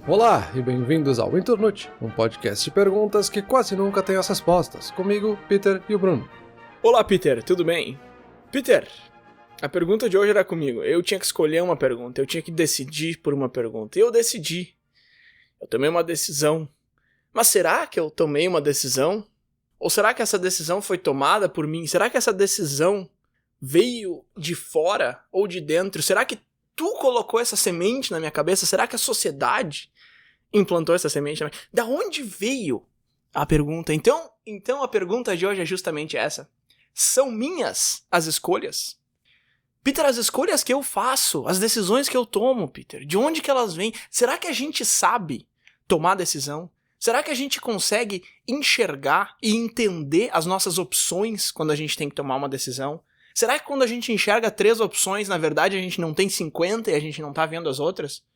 Olá e bem-vindos ao Internute, um podcast de perguntas que quase nunca tem as respostas. Comigo, Peter e o Bruno. Olá, Peter, tudo bem? Peter, a pergunta de hoje era comigo. Eu tinha que escolher uma pergunta, eu tinha que decidir por uma pergunta. E eu decidi. Eu tomei uma decisão. Mas será que eu tomei uma decisão? Ou será que essa decisão foi tomada por mim? Será que essa decisão veio de fora ou de dentro? Será que tu colocou essa semente na minha cabeça? Será que a sociedade implantou essa semente? Da onde veio a pergunta? Então a pergunta de hoje é justamente essa. São minhas as escolhas? Peter, as escolhas que eu faço, as decisões que eu tomo, Peter, de onde que elas vêm? Será que a gente sabe tomar decisão? Será que a gente consegue enxergar e entender as nossas opções quando a gente tem que tomar uma decisão? Será que quando a gente enxerga 3 opções, na verdade a gente não tem 50 e a gente não tá vendo as outras?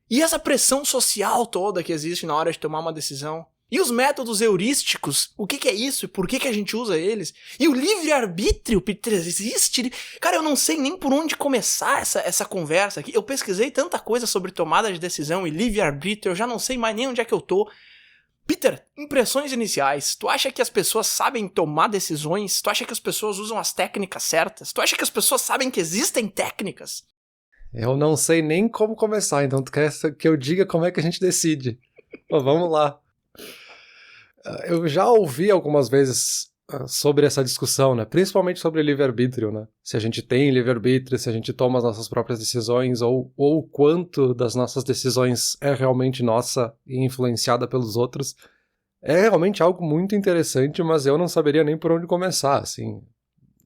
E essa pressão social toda que existe na hora de tomar uma decisão? E os métodos heurísticos? O que é isso? E por que a gente usa eles? E o livre-arbítrio, Peter, existe? Cara, eu não sei nem por onde começar essa conversa aqui. Eu pesquisei tanta coisa sobre tomada de decisão e livre-arbítrio, eu já não sei mais nem onde é que eu tô. Peter, impressões iniciais. Tu acha que as pessoas sabem tomar decisões? Tu acha que as pessoas usam as técnicas certas? Tu acha que as pessoas sabem que existem técnicas? Eu não sei nem como começar, então tu quer que eu diga como é que a gente decide. Pô, vamos lá. Eu já ouvi algumas vezes sobre essa discussão, né? Principalmente sobre livre-arbítrio, né? Se a gente tem livre-arbítrio, se a gente toma as nossas próprias decisões, ou o quanto das nossas decisões é realmente nossa e influenciada pelos outros. É realmente algo muito interessante, mas eu não saberia nem por onde começar, assim.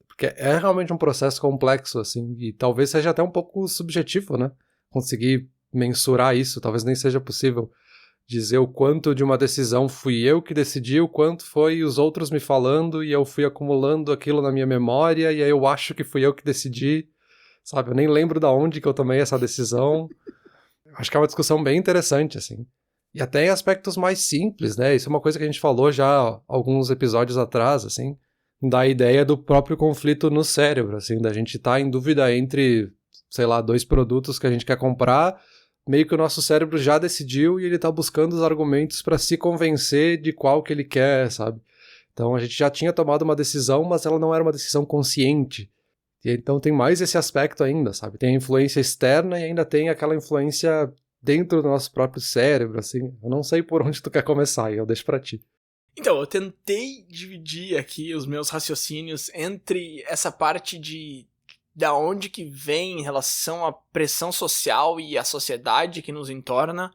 Porque é realmente um processo complexo, assim, e talvez seja até um pouco subjetivo, né? Conseguir mensurar isso, talvez nem seja possível dizer o quanto de uma decisão fui eu que decidi, o quanto foi os outros me falando e eu fui acumulando aquilo na minha memória e aí eu acho que fui eu que decidi, sabe? Eu nem lembro da onde que eu tomei essa decisão. Acho que é uma discussão bem interessante, assim. E até em aspectos mais simples, né? Isso é uma coisa que a gente falou já alguns episódios atrás, assim, da ideia do próprio conflito no cérebro, assim, da gente estar em dúvida entre, sei lá, 2 produtos que a gente quer comprar. Meio que o nosso cérebro já decidiu e ele tá buscando os argumentos para se convencer de qual que ele quer, sabe? Então a gente já tinha tomado uma decisão, mas ela não era uma decisão consciente. E então tem mais esse aspecto ainda, sabe? Tem a influência externa e ainda tem aquela influência dentro do nosso próprio cérebro, assim. Eu não sei por onde tu quer começar, e eu deixo pra ti. Então, eu tentei dividir aqui os meus raciocínios entre essa parte de da onde que vem em relação à pressão social e à sociedade que nos entorna,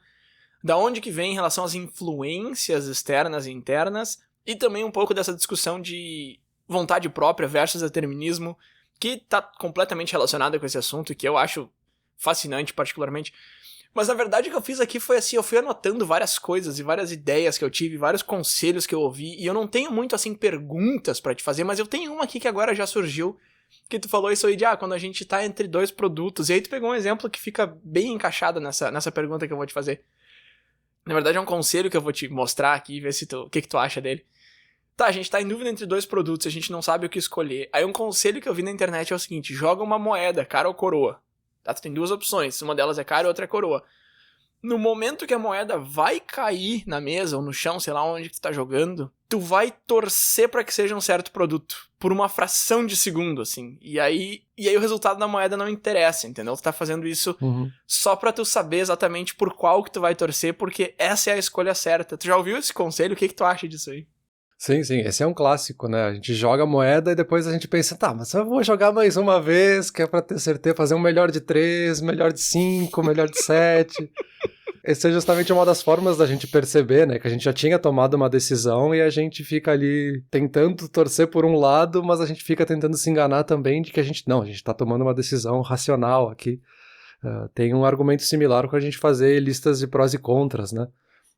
da onde que vem em relação às influências externas e internas, e também um pouco dessa discussão de vontade própria versus determinismo, que está completamente relacionada com esse assunto e que eu acho fascinante particularmente. Mas na verdade o que eu fiz aqui foi assim, eu fui anotando várias coisas e várias ideias que eu tive, vários conselhos que eu ouvi, e eu não tenho muito assim perguntas pra te fazer, mas eu tenho uma aqui que agora já surgiu, que tu falou isso aí de, quando a gente tá entre 2 produtos, e aí tu pegou um exemplo que fica bem encaixado nessa pergunta que eu vou te fazer. Na verdade é um conselho que eu vou te mostrar aqui, ver se o que tu acha dele. Tá, a gente tá em dúvida entre 2 produtos, a gente não sabe o que escolher. Aí um conselho que eu vi na internet é o seguinte, joga uma moeda, cara ou coroa. Tá, tu tem 2 opções, uma delas é cara e outra é coroa. No momento que a moeda vai cair na mesa ou no chão, sei lá onde que tu tá jogando, tu vai torcer pra que seja um certo produto, por uma fração de segundo, assim. E aí o resultado da moeda não interessa, entendeu? Tu tá fazendo isso só pra tu saber exatamente por qual que tu vai torcer, porque essa é a escolha certa. Tu já ouviu esse conselho? O que tu acha disso aí? Sim, esse é um clássico, né? A gente joga a moeda e depois a gente pensa, tá, mas eu vou jogar mais uma vez, que é pra ter certeza, fazer um melhor de 3, melhor de 5, melhor de 7. Essa é justamente uma das formas da gente perceber, né? Que a gente já tinha tomado uma decisão e a gente fica ali tentando torcer por um lado, mas a gente fica tentando se enganar também de que a gente tá tomando uma decisão racional aqui. Tem um argumento similar com a gente fazer listas de prós e contras, né?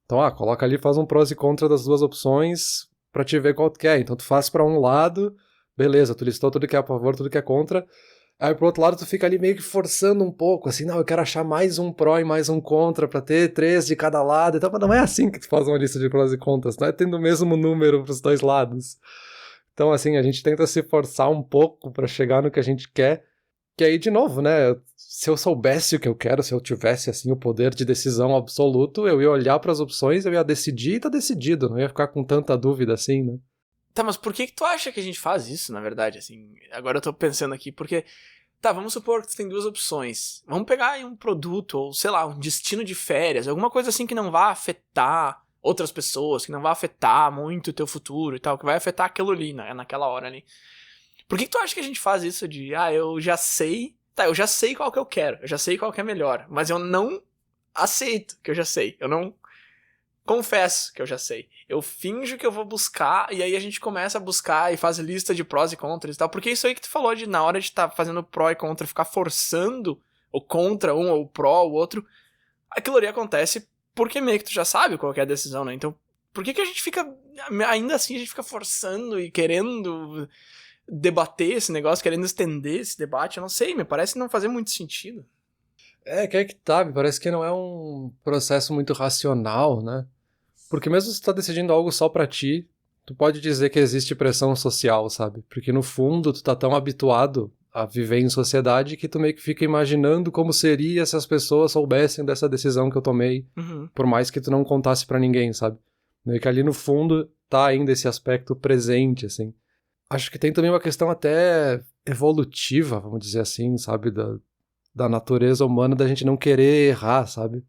Então, coloca ali, faz um prós e contra das 2 opções pra te ver qual tu quer. Então tu faz pra um lado, beleza, tu listou tudo que é a favor, tudo que é contra. Aí pro outro lado tu fica ali meio que forçando um pouco, assim, não, eu quero achar mais um pró e mais um contra pra ter 3 de cada lado. Então, mas não é assim que tu faz uma lista de prós e contras, não é tendo o mesmo número pros 2 lados. Então, assim, a gente tenta se forçar um pouco pra chegar no que a gente quer, Que aí, de novo, né, se eu soubesse o que eu quero, se eu tivesse, assim, o poder de decisão absoluto, eu ia olhar para as opções, eu ia decidir e tá decidido, não ia ficar com tanta dúvida assim, né? Tá, mas por que tu acha que a gente faz isso, na verdade, assim? Agora eu tô pensando aqui, porque... Tá, vamos supor que tu tem duas opções. Vamos pegar aí um produto, ou sei lá, um destino de férias, alguma coisa assim que não vá afetar outras pessoas, que não vai afetar muito o teu futuro e tal, que vai afetar aquilo ali, né, naquela hora ali. Por que tu acha que a gente faz isso de, eu já sei, tá, eu já sei qual que eu quero, eu já sei qual que é melhor, mas eu não aceito que eu já sei, eu não confesso que eu já sei. Eu finjo que eu vou buscar, e aí a gente começa a buscar e faz lista de prós e contras e tal, porque isso aí que tu falou de, na hora de estar fazendo pró e contra, ficar forçando o contra um ou o pró o outro, aquilo ali acontece porque meio que tu já sabe qual que é a decisão, né? Então, por que a gente fica, ainda assim, a gente fica forçando e querendo debater esse negócio, querendo estender esse debate? Eu não sei, me parece não fazer muito sentido. Que é que tá, me parece que não é um processo muito racional, né? Porque mesmo se tu tá decidindo algo só pra ti, tu pode dizer que existe pressão social, sabe? Porque no fundo tu tá tão habituado a viver em sociedade que tu meio que fica imaginando como seria se as pessoas soubessem dessa decisão que eu tomei, por mais que tu não contasse pra ninguém, sabe? Meio que ali no fundo tá ainda esse aspecto presente, assim. Acho que tem também uma questão até evolutiva, vamos dizer assim, sabe? Da natureza humana da gente não querer errar, sabe?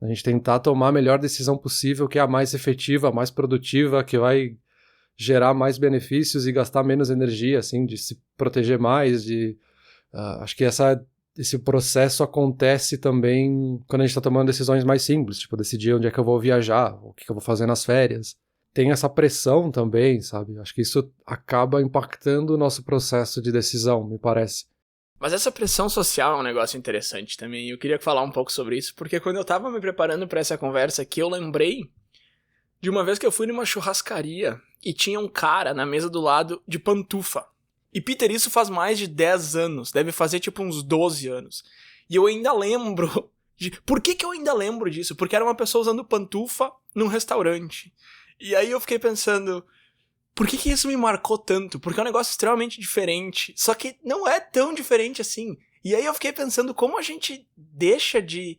A gente tentar tomar a melhor decisão possível, que é a mais efetiva, a mais produtiva, que vai gerar mais benefícios e gastar menos energia, assim, de se proteger mais, acho que esse processo acontece também quando a gente está tomando decisões mais simples, tipo, decidir onde é que eu vou viajar, o que eu vou fazer nas férias. Tem essa pressão também, sabe? Acho que isso acaba impactando o nosso processo de decisão, me parece. Mas essa pressão social é um negócio interessante também, e eu queria falar um pouco sobre isso, porque quando eu tava me preparando para essa conversa aqui, eu lembrei de uma vez que eu fui numa churrascaria e tinha um cara na mesa do lado de pantufa. E Peter, isso faz mais de 10 anos, deve fazer tipo uns 12 anos. E eu ainda lembro Por que eu ainda lembro disso? Porque era uma pessoa usando pantufa num restaurante. E aí eu fiquei pensando... Por que isso me marcou tanto? Porque é um negócio extremamente diferente. Só que não é tão diferente assim. E aí eu fiquei pensando como a gente deixa de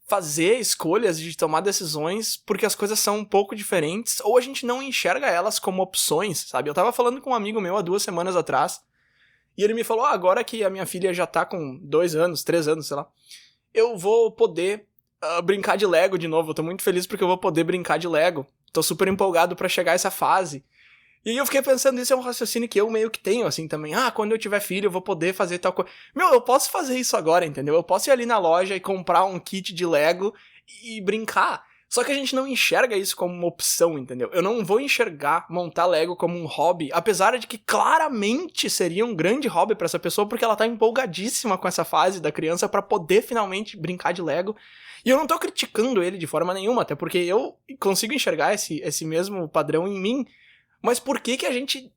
fazer escolhas, de tomar decisões, porque as coisas são um pouco diferentes, ou a gente não enxerga elas como opções, sabe? Eu tava falando com um amigo meu há 2 semanas atrás, e ele me falou, agora que a minha filha já tá com 2 anos, 3 anos, sei lá, eu vou poder brincar de Lego de novo. Eu tô muito feliz porque eu vou poder brincar de Lego. Tô super empolgado pra chegar a essa fase. E aí eu fiquei pensando, isso é um raciocínio que eu meio que tenho, assim, também. Quando eu tiver filho eu vou poder fazer tal coisa. Eu posso fazer isso agora, entendeu? Eu posso ir ali na loja e comprar um kit de Lego e brincar. Só que a gente não enxerga isso como uma opção, entendeu? Eu não vou enxergar montar Lego como um hobby, apesar de que claramente seria um grande hobby pra essa pessoa, porque ela tá empolgadíssima com essa fase da criança pra poder finalmente brincar de Lego. E eu não tô criticando ele de forma nenhuma, até porque eu consigo enxergar esse mesmo padrão em mim. Mas por que a gente...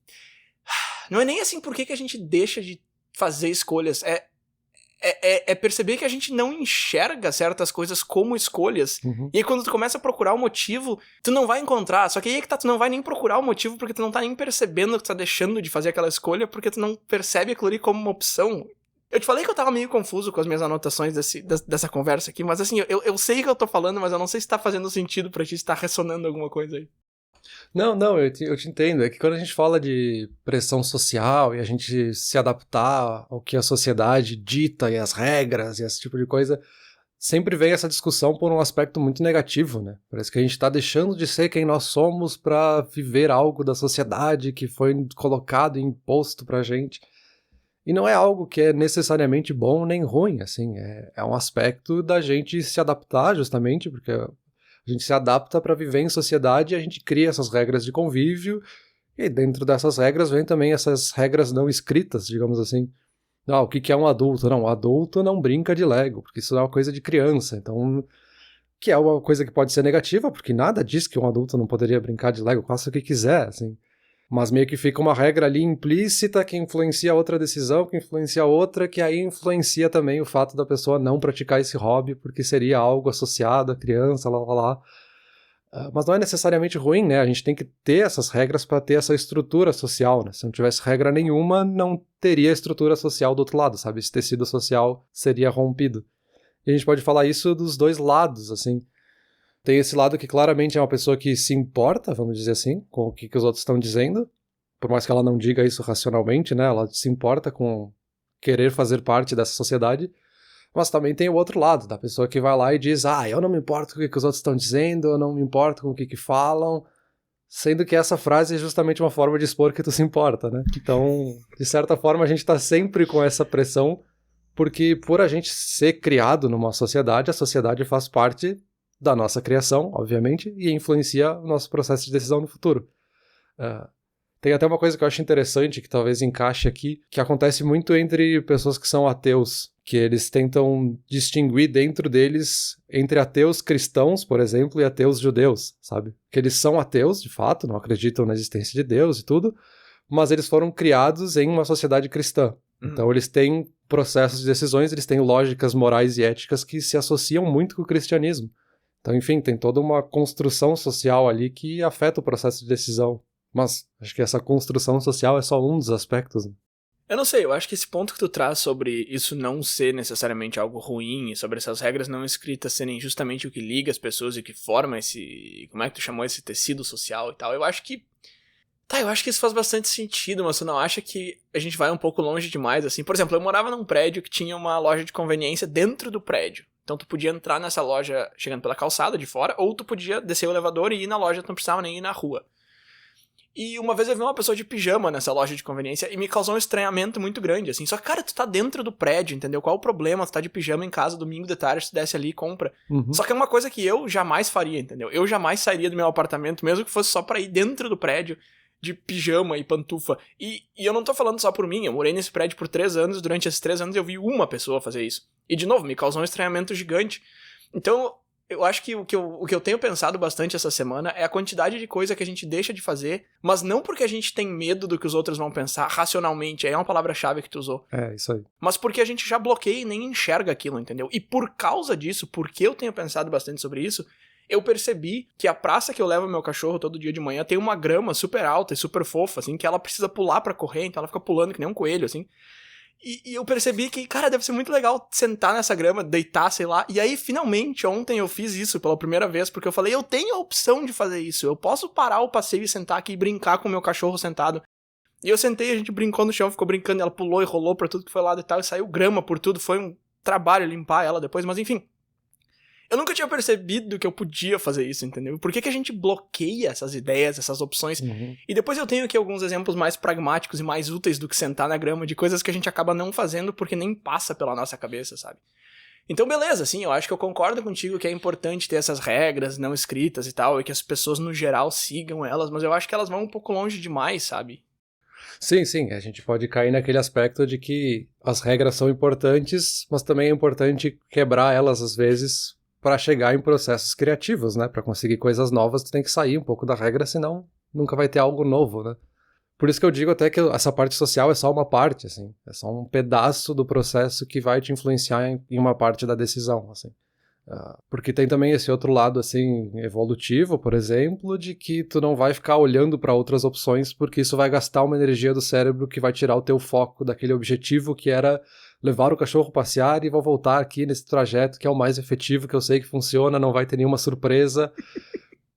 Não é nem assim por que a gente deixa de fazer escolhas. É perceber que a gente não enxerga certas coisas como escolhas. Uhum. E aí quando tu começa a procurar o motivo, tu não vai encontrar. Só que aí é que tá, tu não vai nem procurar o motivo porque tu não tá nem percebendo que tu tá deixando de fazer aquela escolha porque tu não percebe aquilo ali como uma opção. Eu te falei que eu tava meio confuso com as minhas anotações dessa conversa aqui, mas assim, eu sei que eu tô falando, mas eu não sei se tá fazendo sentido pra ti, se tá ressonando alguma coisa aí. Não, eu te entendo. É que quando a gente fala de pressão social e a gente se adaptar ao que a sociedade dita e as regras e esse tipo de coisa, sempre vem essa discussão por um aspecto muito negativo, né? Parece que a gente tá deixando de ser quem nós somos pra viver algo da sociedade que foi colocado e imposto pra gente. E não é algo que é necessariamente bom nem ruim, assim. É um aspecto da gente se adaptar, justamente, porque a gente se adapta para viver em sociedade e a gente cria essas regras de convívio, e dentro dessas regras vem também essas regras não escritas, digamos assim. O que é um adulto? Não, o adulto não brinca de Lego, porque isso é uma coisa de criança, então... Que é uma coisa que pode ser negativa, porque nada diz que um adulto não poderia brincar de Lego, faça o que quiser, assim. Mas meio que fica uma regra ali implícita que influencia outra decisão, que influencia outra, que aí influencia também o fato da pessoa não praticar esse hobby, porque seria algo associado à criança, Mas não é necessariamente ruim, né? A gente tem que ter essas regras para ter essa estrutura social, né? Se não tivesse regra nenhuma, não teria estrutura social do outro lado, sabe? Esse tecido social seria rompido. E a gente pode falar isso dos dois lados, assim. Tem esse lado que claramente é uma pessoa que se importa, vamos dizer assim, com o que os outros estão dizendo, por mais que ela não diga isso racionalmente, né? Ela se importa com querer fazer parte dessa sociedade. Mas também tem o outro lado, da pessoa que vai lá e diz, eu não me importo com o que os outros estão dizendo, eu não me importo com o que falam, sendo que essa frase é justamente uma forma de expor que tu se importa, né? Então, de certa forma, a gente tá sempre com essa pressão, porque por a gente ser criado numa sociedade, a sociedade faz parte da nossa criação, obviamente, e influencia o nosso processo de decisão no futuro. Tem até uma coisa que eu acho interessante, que talvez encaixe aqui, que acontece muito entre pessoas que são ateus, que eles tentam distinguir dentro deles entre ateus cristãos, por exemplo, e ateus judeus, sabe? Que eles são ateus, de fato, não acreditam na existência de Deus e tudo, mas eles foram criados em uma sociedade cristã. Então eles têm processos de decisões, eles têm lógicas morais e éticas que se associam muito com o cristianismo. Então, enfim, tem toda uma construção social ali que afeta o processo de decisão. Mas acho que essa construção social é só um dos aspectos, né? Eu não sei, eu acho que esse ponto que tu traz sobre isso não ser necessariamente algo ruim, e sobre essas regras não escritas serem justamente o que liga as pessoas e o que forma esse... Como é que tu chamou? Esse tecido social e tal. Eu acho que... eu acho que isso faz bastante sentido, mas tu não acha que a gente vai um pouco longe demais, assim? Por exemplo, eu morava num prédio que tinha uma loja de conveniência dentro do prédio. Então tu podia entrar nessa loja chegando pela calçada de fora, ou tu podia descer o elevador e ir na loja, tu não precisava nem ir na rua. E uma vez eu vi uma pessoa de pijama nessa loja de conveniência e me causou um estranhamento muito grande, assim. Só que, cara, tu tá dentro do prédio, entendeu? Qual o problema? Tu tá de pijama em casa domingo de tarde, tu desce ali e compra. Só que é uma coisa que eu jamais faria, entendeu? Eu jamais sairia do meu apartamento, mesmo que fosse só pra ir dentro do prédio de pijama e pantufa. E eu não tô falando só por mim, eu morei nesse prédio por 3 anos, durante esses 3 anos eu vi uma pessoa fazer isso. E, de novo, me causou um estranhamento gigante. Então... eu acho que o que eu tenho pensado bastante essa semana é a quantidade de coisa que a gente deixa de fazer, mas não porque a gente tem medo do que os outros vão pensar racionalmente, aí é uma palavra-chave que tu usou. É, isso aí. Mas porque a gente já bloqueia e nem enxerga aquilo, entendeu? E por causa disso, porque eu tenho pensado bastante sobre isso, eu percebi que a praça que eu levo meu cachorro todo dia de manhã tem uma grama super alta e super fofa, assim, que ela precisa pular pra correr, então ela fica pulando que nem um coelho, assim. E eu percebi que, cara, deve ser muito legal sentar nessa grama, deitar, sei lá. E aí, finalmente, ontem eu fiz isso pela primeira vez, porque eu falei, eu tenho a opção de fazer isso. Eu posso parar o passeio e sentar aqui e brincar com o meu cachorro sentado. E eu sentei, a gente brincou no chão, ficou brincando, ela pulou e rolou pra tudo que foi lado e tal, e saiu grama por tudo. Foi um trabalho limpar ela depois, mas enfim. Eu nunca tinha percebido que eu podia fazer isso, entendeu? Por que a gente bloqueia essas ideias, essas opções? E depois eu tenho aqui alguns exemplos mais pragmáticos e mais úteis do que sentar na grama, de coisas que a gente acaba não fazendo porque nem passa pela nossa cabeça, sabe? Então, beleza, sim, eu acho que eu concordo contigo que é importante ter essas regras não escritas e tal, e que as pessoas no geral sigam elas, mas eu acho que elas vão um pouco longe demais, sabe? Sim, a gente pode cair naquele aspecto de que as regras são importantes, mas também é importante quebrar elas às vezes para chegar em processos criativos, né? Para conseguir coisas novas, tu tem que sair um pouco da regra, senão nunca vai ter algo novo, né? Por isso que eu digo até que essa parte social é só uma parte, assim. É só um pedaço do processo que vai te influenciar em uma parte da decisão, assim. Porque tem também esse outro lado, assim, evolutivo, por exemplo, de que tu não vai ficar olhando para outras opções porque isso vai gastar uma energia do cérebro que vai tirar o teu foco daquele objetivo que era levar o cachorro passear e vou voltar aqui nesse trajeto que é o mais efetivo, que eu sei que funciona, não vai ter nenhuma surpresa.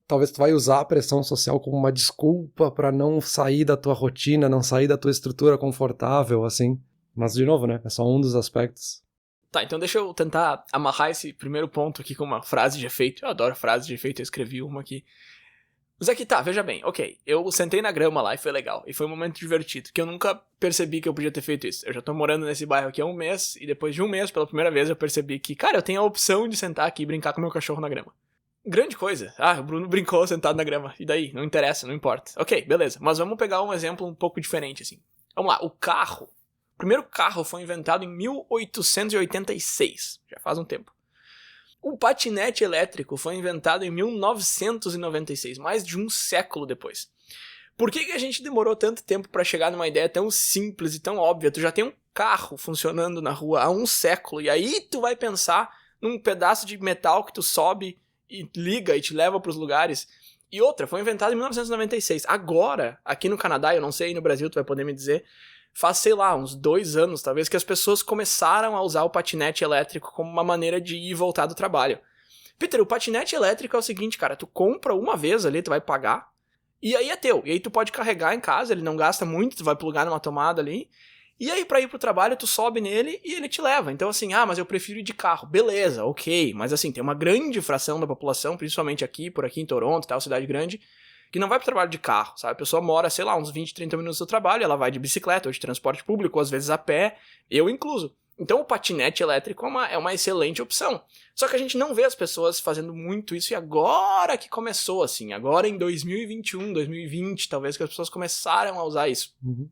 Talvez tu vai usar a pressão social como uma desculpa para não sair da tua rotina, não sair da tua estrutura confortável, assim. Mas, de novo, né? É só um dos aspectos. Tá, então deixa eu tentar amarrar esse primeiro ponto aqui com uma frase de efeito. Eu adoro frases de efeito, eu escrevi uma aqui. Mas aqui tá, veja bem, ok, eu sentei na grama lá e foi legal, e foi um momento divertido, que eu nunca percebi que eu podia ter feito isso. Eu já tô morando nesse bairro aqui há 1 mês, e depois de 1 mês, pela primeira vez, eu percebi que, cara, eu tenho a opção de sentar aqui e brincar com meu cachorro na grama. Grande coisa. O Bruno brincou sentado na grama, e daí? Não interessa, não importa. Ok, beleza, mas vamos pegar um exemplo um pouco diferente, assim. Vamos lá, o carro. O primeiro carro foi inventado em 1886, já faz um tempo. O patinete elétrico foi inventado em 1996, mais de um século depois. Por que a gente demorou tanto tempo para chegar numa ideia tão simples e tão óbvia? Tu já tem um carro funcionando na rua há 1 século, e aí tu vai pensar num pedaço de metal que tu sobe e liga e te leva pros lugares. E outra, foi inventado em 1996. Agora, aqui no Canadá, eu não sei, no Brasil tu vai poder me dizer, faz, sei lá, uns 2 anos, talvez, que as pessoas começaram a usar o patinete elétrico como uma maneira de ir e voltar do trabalho. Peter, o patinete elétrico é o seguinte, cara, tu compra uma vez ali, tu vai pagar, e aí é teu. E aí tu pode carregar em casa, ele não gasta muito, tu vai plugar numa tomada ali, e aí pra ir pro trabalho tu sobe nele e ele te leva. Então assim, mas eu prefiro ir de carro. Beleza, ok, mas assim, tem uma grande fração da população, principalmente aqui, por aqui em Toronto, tal, cidade grande, que não vai pro trabalho de carro, sabe? A pessoa mora, sei lá, uns 20, 30 minutos do trabalho, ela vai de bicicleta ou de transporte público, ou às vezes a pé, eu incluso. Então o patinete elétrico é uma excelente opção. Só que a gente não vê as pessoas fazendo muito isso, e agora que começou, assim, agora em 2021, 2020, talvez, que as pessoas começaram a usar isso. Uhum.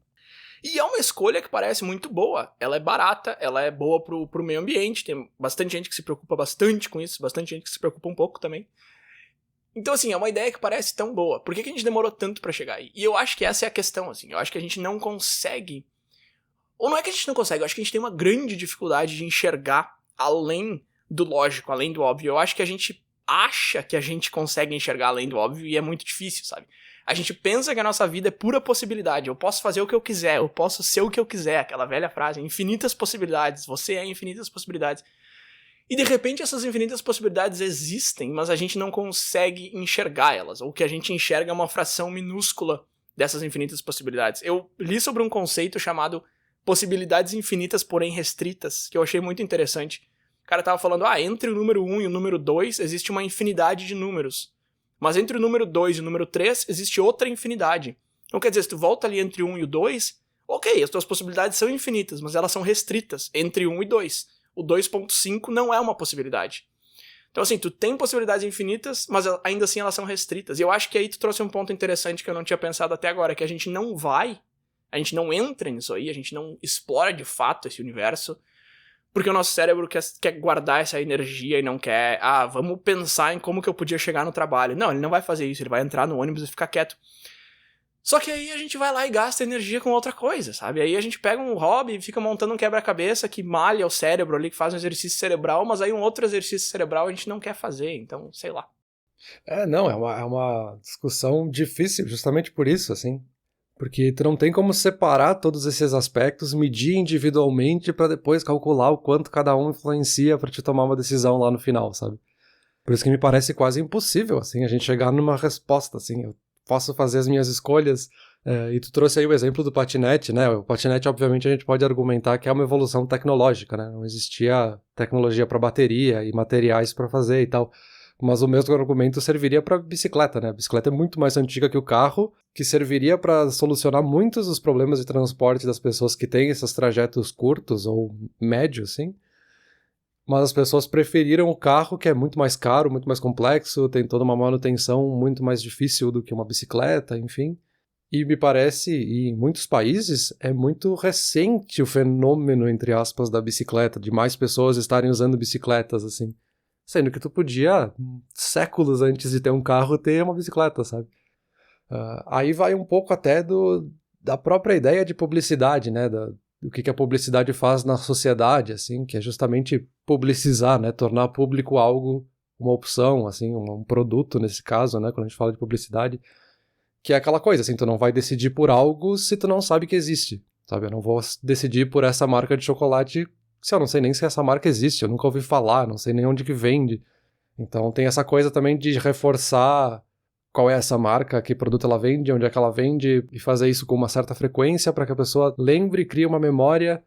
E é uma escolha que parece muito boa. Ela é barata, ela é boa pro meio ambiente, tem bastante gente que se preocupa bastante com isso, bastante gente que se preocupa um pouco também. Então, assim, é uma ideia que parece tão boa. Por que a gente demorou tanto pra chegar aí? E eu acho que essa é a questão, assim. Eu acho que a gente não consegue... Ou não é que a gente não consegue, eu acho que a gente tem uma grande dificuldade de enxergar além do lógico, além do óbvio. Eu acho que a gente acha que a gente consegue enxergar além do óbvio e é muito difícil, sabe? A gente pensa que a nossa vida é pura possibilidade. Eu posso fazer o que eu quiser, eu posso ser o que eu quiser. Aquela velha frase, infinitas possibilidades. Você é infinitas possibilidades. E de repente essas infinitas possibilidades existem, mas a gente não consegue enxergar elas. Ou o que a gente enxerga é uma fração minúscula dessas infinitas possibilidades. Eu li sobre um conceito chamado possibilidades infinitas, porém restritas, que eu achei muito interessante. O cara tava falando, entre o número 1 e o número 2 existe uma infinidade de números. Mas entre o número 2 e o número 3 existe outra infinidade. Então quer dizer, se tu volta ali entre o 1 e o 2, ok, as tuas possibilidades são infinitas, mas elas são restritas entre 1 e 2. O 2.5 não é uma possibilidade. Então assim, tu tem possibilidades infinitas, mas ainda assim elas são restritas. E eu acho que aí tu trouxe um ponto interessante que eu não tinha pensado até agora, que a gente não entra nisso aí, a gente não explora de fato esse universo, porque o nosso cérebro quer guardar essa energia e não quer, vamos pensar em como que eu podia chegar no trabalho. Não, ele não vai fazer isso, ele vai entrar no ônibus e ficar quieto. Só que aí a gente vai lá e gasta energia com outra coisa, sabe? Aí a gente pega um hobby e fica montando um quebra-cabeça que malha o cérebro ali, que faz um exercício cerebral, mas aí um outro exercício cerebral a gente não quer fazer, então, sei lá. Não, é uma discussão difícil, justamente por isso, assim. Porque tu não tem como separar todos esses aspectos, medir individualmente para depois calcular o quanto cada um influencia para te tomar uma decisão lá no final, sabe? Por isso que me parece quase impossível, assim, a gente chegar numa resposta, assim. Eu posso fazer as minhas escolhas, e tu trouxe aí o exemplo do patinete, né? O patinete, obviamente, a gente pode argumentar que é uma evolução tecnológica, né? Não existia tecnologia para bateria e materiais para fazer e tal. Mas o mesmo argumento serviria para bicicleta, né? A bicicleta é muito mais antiga que o carro, que serviria para solucionar muitos dos problemas de transporte das pessoas que têm esses trajetos curtos ou médios, sim. Mas as pessoas preferiram o carro, que é muito mais caro, muito mais complexo, tem toda uma manutenção muito mais difícil do que uma bicicleta, enfim. E me parece, e em muitos países, é muito recente o fenômeno, entre aspas, da bicicleta, de mais pessoas estarem usando bicicletas, assim. Sendo que tu podia, séculos antes de ter um carro, ter uma bicicleta, sabe? Aí vai um pouco até da própria ideia de publicidade, né? Do que a publicidade faz na sociedade, assim, que é justamente publicizar, né? Tornar público algo, uma opção, assim, um produto nesse caso, né? Quando a gente fala de publicidade, que é aquela coisa, assim, tu não vai decidir por algo se tu não sabe que existe, sabe? Eu não vou decidir por essa marca de chocolate se eu não sei nem se essa marca existe, eu nunca ouvi falar, não sei nem onde que vende. Então tem essa coisa também de reforçar qual é essa marca, que produto ela vende, onde é que ela vende, e fazer isso com uma certa frequência para que a pessoa lembre e crie uma memória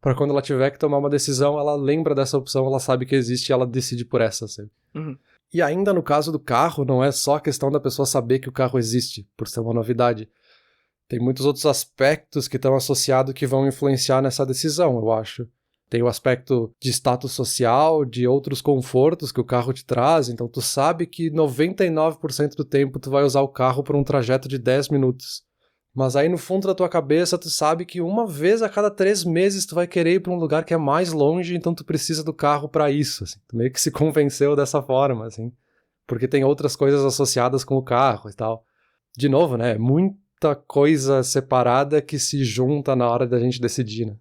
para quando ela tiver que tomar uma decisão, ela lembra dessa opção, ela sabe que existe e ela decide por essa, sabe? Uhum. E ainda no caso do carro, não é só a questão da pessoa saber que o carro existe, por ser uma novidade. Tem muitos outros aspectos que estão associados que vão influenciar nessa decisão, eu acho. Tem o aspecto de status social, de outros confortos que o carro te traz, então tu sabe que 99% do tempo tu vai usar o carro por um trajeto de 10 minutos. Mas aí no fundo da tua cabeça tu sabe que uma vez a cada 3 meses tu vai querer ir para um lugar que é mais longe, então tu precisa do carro para isso, assim. Tu meio que se convenceu dessa forma, assim. Porque tem outras coisas associadas com o carro e tal. De novo, né? Muita coisa separada que se junta na hora da gente decidir, né?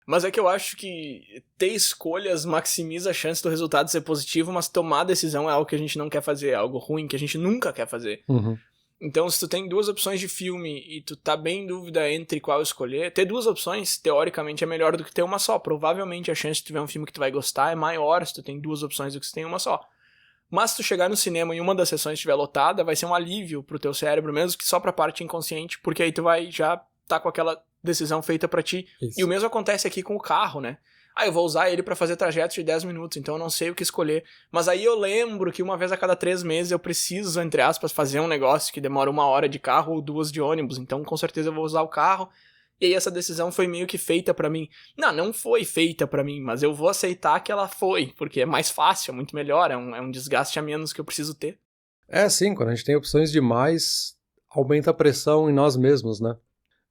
Mas é que eu acho que ter escolhas maximiza a chance do resultado ser positivo, mas tomar decisão é algo que a gente não quer fazer, é algo ruim que a gente nunca quer fazer. Uhum. Então, se tu tem 2 opções de filme e tu tá bem em dúvida entre qual escolher, ter 2 opções, teoricamente, é melhor do que ter uma só. Provavelmente a chance de tu ver um filme que tu vai gostar é maior se tu tem 2 opções do que se tem uma só. Mas se tu chegar no cinema e uma das sessões estiver lotada, vai ser um alívio pro teu cérebro, mesmo que só pra parte inconsciente, porque aí tu vai já tá com aquela decisão feita pra ti. Isso. E o mesmo acontece aqui com o carro, né? Eu vou usar ele pra fazer trajetos de 10 minutos, então eu não sei o que escolher. Mas aí eu lembro que uma vez a cada 3 meses eu preciso, entre aspas, fazer um negócio que demora 1 hora de carro ou 2 de ônibus, então com certeza eu vou usar o carro. E aí essa decisão foi meio que feita pra mim. Não foi feita pra mim, mas eu vou aceitar que ela foi, porque é mais fácil, é muito melhor, é um desgaste a menos que eu preciso ter. Sim, quando a gente tem opções demais, aumenta a pressão em nós mesmos, né?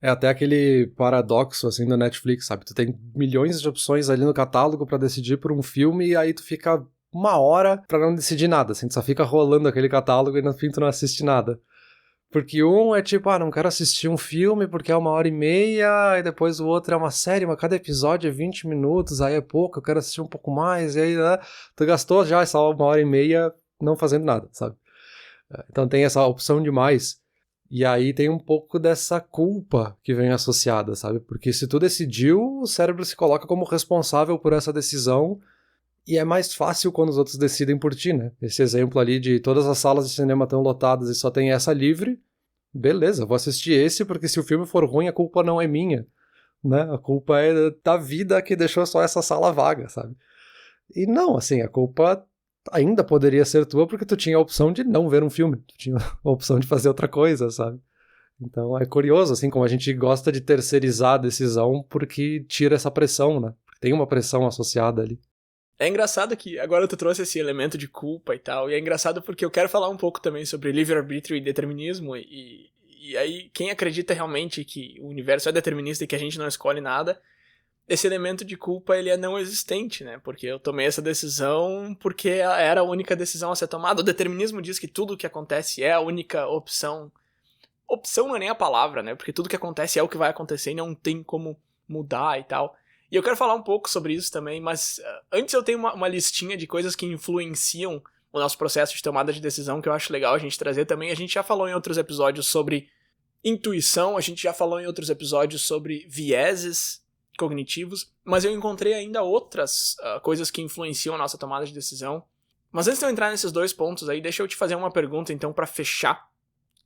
É até aquele paradoxo, assim, da Netflix, sabe? Tu tem milhões de opções ali no catálogo pra decidir por um filme e aí tu fica 1 hora pra não decidir nada, assim, tu só fica rolando aquele catálogo e no fim tu não assiste nada. Porque um é tipo, não quero assistir um filme porque é 1h30, e depois o outro é uma série, mas cada episódio é 20 minutos, aí é pouco, eu quero assistir um pouco mais, e aí, né? Tu gastou já essa 1h30 não fazendo nada, sabe? Então tem essa opção demais. E aí tem um pouco dessa culpa que vem associada, sabe? Porque se tu decidiu, o cérebro se coloca como responsável por essa decisão e é mais fácil quando os outros decidem por ti, né? Esse exemplo ali de todas as salas de cinema estão lotadas e só tem essa livre, beleza, vou assistir esse porque se o filme for ruim a culpa não é minha, né? A culpa é da vida que deixou só essa sala vaga, sabe? E não, assim, a culpa ainda poderia ser tua porque tu tinha a opção de não ver um filme, tu tinha a opção de fazer outra coisa, sabe? Então é curioso, assim, como a gente gosta de terceirizar a decisão porque tira essa pressão, né? Tem uma pressão associada ali. É engraçado que agora tu trouxe esse elemento de culpa e tal, e é engraçado porque eu quero falar um pouco também sobre livre-arbítrio e determinismo, e aí quem acredita realmente que o universo é determinista e que a gente não escolhe nada, esse elemento de culpa ele é não existente, né? Porque eu tomei essa decisão porque era a única decisão a ser tomada. O determinismo diz que tudo o que acontece é a única opção. Opção não é nem a palavra, né? Porque tudo que acontece é o que vai acontecer e não tem como mudar e tal. E eu quero falar um pouco sobre isso também, mas antes eu tenho uma listinha de coisas que influenciam o nosso processo de tomada de decisão que eu acho legal a gente trazer também. A gente já falou em outros episódios sobre intuição, a gente já falou em outros episódios sobre vieses cognitivos, mas eu encontrei ainda outras coisas que influenciam a nossa tomada de decisão. Mas antes de eu entrar nesses 2 pontos aí, deixa eu te fazer uma pergunta então pra fechar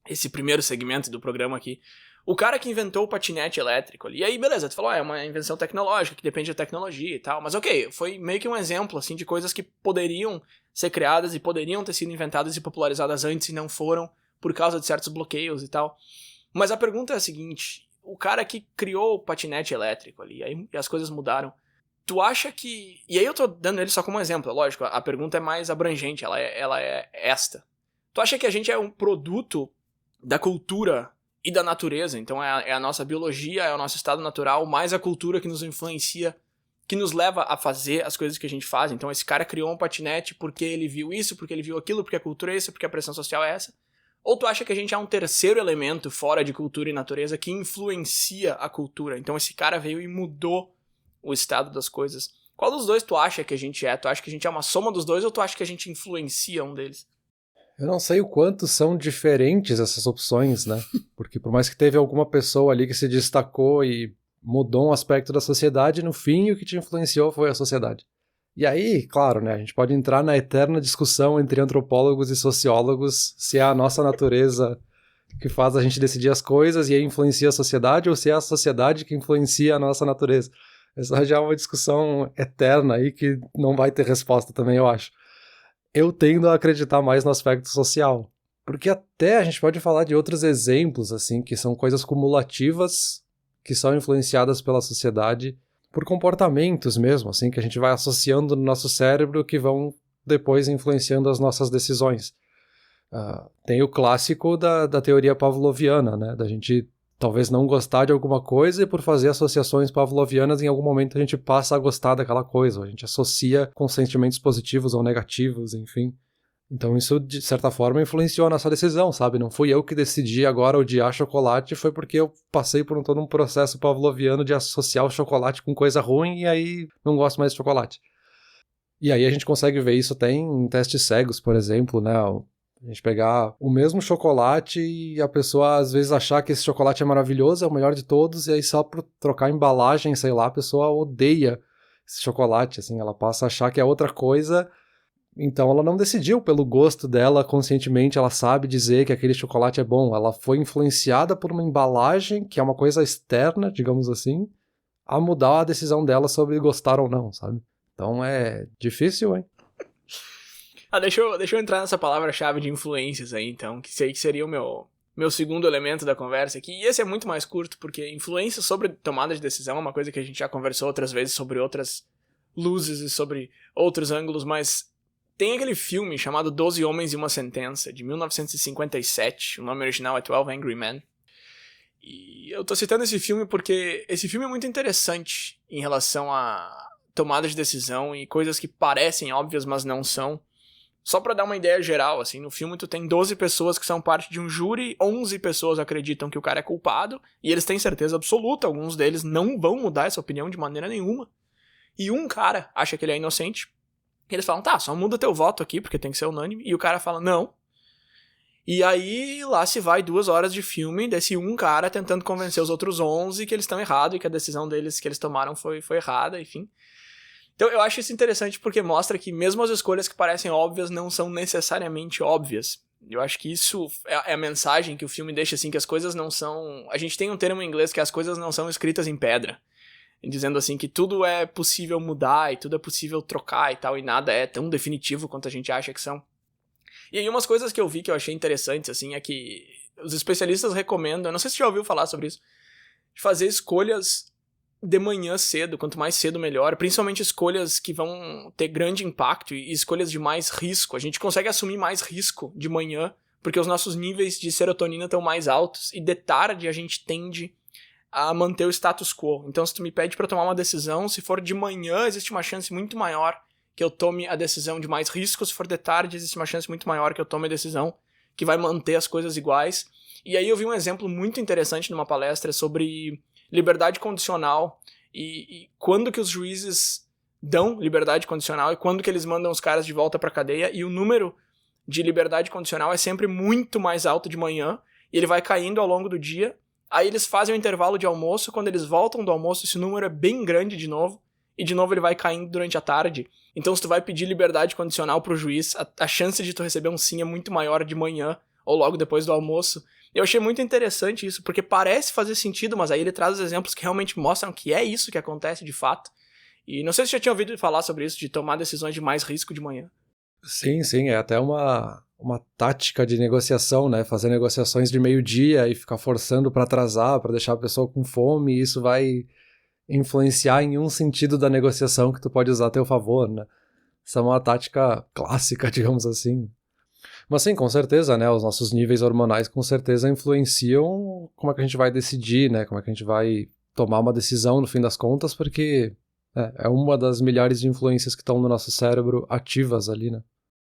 esse primeiro segmento do programa aqui. O cara que inventou o patinete elétrico ali, e aí beleza, tu falou, é uma invenção tecnológica, que depende da tecnologia e tal, mas ok, foi meio que um exemplo, assim, de coisas que poderiam ser criadas e poderiam ter sido inventadas e popularizadas antes e não foram por causa de certos bloqueios e tal. Mas a pergunta é a seguinte, o cara que criou o patinete elétrico ali, aí as coisas mudaram, tu acha que... E aí eu tô dando ele só como exemplo, lógico, a pergunta é mais abrangente, ela é esta. Tu acha que a gente é um produto da cultura e da natureza, então é a nossa biologia, é o nosso estado natural, mais a cultura que nos influencia, que nos leva a fazer as coisas que a gente faz. Então esse cara criou um patinete porque ele viu isso, porque ele viu aquilo, porque a cultura é essa, porque a pressão social é essa. Ou tu acha que a gente é um terceiro elemento fora de cultura e natureza que influencia a cultura? Então esse cara veio e mudou o estado das coisas. Qual dos dois tu acha que a gente é? Tu acha que a gente é uma soma dos dois ou tu acha que a gente influencia um deles? Eu não sei o quanto são diferentes essas opções, né? Porque por mais que teve alguma pessoa ali que se destacou e mudou um aspecto da sociedade, no fim o que te influenciou foi a sociedade. E aí, claro, né, a gente pode entrar na eterna discussão entre antropólogos e sociólogos se é a nossa natureza que faz a gente decidir as coisas e aí influencia a sociedade ou se é a sociedade que influencia a nossa natureza. Essa já é uma discussão eterna aí que não vai ter resposta também, eu acho. Eu tendo a acreditar mais no aspecto social. Porque até a gente pode falar de outros exemplos, assim, que são coisas cumulativas que são influenciadas pela sociedade por comportamentos mesmo, assim, que a gente vai associando no nosso cérebro que vão depois influenciando as nossas decisões. Tem o clássico da teoria pavloviana, né? Da gente talvez não gostar de alguma coisa e por fazer associações pavlovianas em algum momento a gente passa a gostar daquela coisa, a gente associa com sentimentos positivos ou negativos, enfim. Então isso, de certa forma, influenciou a nossa decisão, sabe? Não fui eu que decidi agora odiar chocolate, foi porque eu passei por todo um processo pavloviano de associar o chocolate com coisa ruim e aí não gosto mais de chocolate. E aí a gente consegue ver isso até em testes cegos, por exemplo, né? A gente pegar o mesmo chocolate e a pessoa às vezes achar que esse chocolate é maravilhoso, é o melhor de todos, e aí só por trocar a embalagem, sei lá, a pessoa odeia esse chocolate, assim, ela passa a achar que é outra coisa. Então ela não decidiu pelo gosto dela conscientemente, ela sabe dizer que aquele chocolate é bom. Ela foi influenciada por uma embalagem, que é uma coisa externa, digamos assim, a mudar a decisão dela sobre gostar ou não, sabe? Então é difícil, hein? Deixa eu entrar nessa palavra-chave de influências aí, então, que seria o meu segundo elemento da conversa aqui. E esse é muito mais curto, porque influência sobre tomada de decisão é uma coisa que a gente já conversou outras vezes sobre outras luzes e sobre outros ângulos, mas tem aquele filme chamado 12 Homens e uma Sentença, de 1957, o nome original é 12 Angry Men. E eu tô citando esse filme porque esse filme é muito interessante em relação a tomada de decisão e coisas que parecem óbvias, mas não são. Só pra dar uma ideia geral, assim, no filme tu tem 12 pessoas que são parte de um júri, 11 pessoas acreditam que o cara é culpado, e eles têm certeza absoluta, alguns deles não vão mudar essa opinião de maneira nenhuma. E um cara acha que ele é inocente, e eles falam, tá, só muda teu voto aqui, porque tem que ser unânime, e o cara fala, não. E aí lá se vai 2 horas de filme desse um cara tentando convencer os outros 11 que eles estão errados e que a decisão deles que eles tomaram foi errada, enfim. Então eu acho isso interessante porque mostra que mesmo as escolhas que parecem óbvias não são necessariamente óbvias. Eu acho que isso é a mensagem que o filme deixa, assim, que as coisas não são... A gente tem um termo em inglês que as coisas não são escritas em pedra. Dizendo assim que tudo é possível mudar e tudo é possível trocar e tal, e nada é tão definitivo quanto a gente acha que são. E aí umas coisas que eu vi que eu achei interessantes, assim, é que os especialistas recomendam, eu não sei se você já ouviu falar sobre isso, de fazer escolhas de manhã cedo, quanto mais cedo melhor, principalmente escolhas que vão ter grande impacto e escolhas de mais risco. A gente consegue assumir mais risco de manhã, porque os nossos níveis de serotonina estão mais altos, e de tarde a gente tende a manter o status quo. Então se tu me pede pra tomar uma decisão, se for de manhã, existe uma chance muito maior que eu tome a decisão de mais risco, se for de tarde, existe uma chance muito maior que eu tome a decisão que vai manter as coisas iguais. E aí eu vi um exemplo muito interessante numa palestra sobre liberdade condicional e quando que os juízes dão liberdade condicional e quando que eles mandam os caras de volta pra cadeia, e o número de liberdade condicional é sempre muito mais alto de manhã, e ele vai caindo ao longo do dia. Aí eles fazem o intervalo de almoço, quando eles voltam do almoço esse número é bem grande de novo, e de novo ele vai caindo durante a tarde. Então se tu vai pedir liberdade condicional pro juiz, a chance de tu receber um sim é muito maior de manhã ou logo depois do almoço. Eu achei muito interessante isso, porque parece fazer sentido, mas aí ele traz os exemplos que realmente mostram que é isso que acontece de fato. E não sei se você já tinha ouvido falar sobre isso, de tomar decisões de mais risco de manhã. Sim, é até uma tática de negociação, né? Fazer negociações de meio-dia e ficar forçando para atrasar, para deixar a pessoa com fome, e isso vai influenciar em um sentido da negociação que tu pode usar a teu favor, né? Essa é uma tática clássica, digamos assim. Mas sim, com certeza, né? Os nossos níveis hormonais com certeza influenciam como é que a gente vai decidir, né? Como é que a gente vai tomar uma decisão no fim das contas, porque é uma das milhares de influências que estão no nosso cérebro ativas ali, né?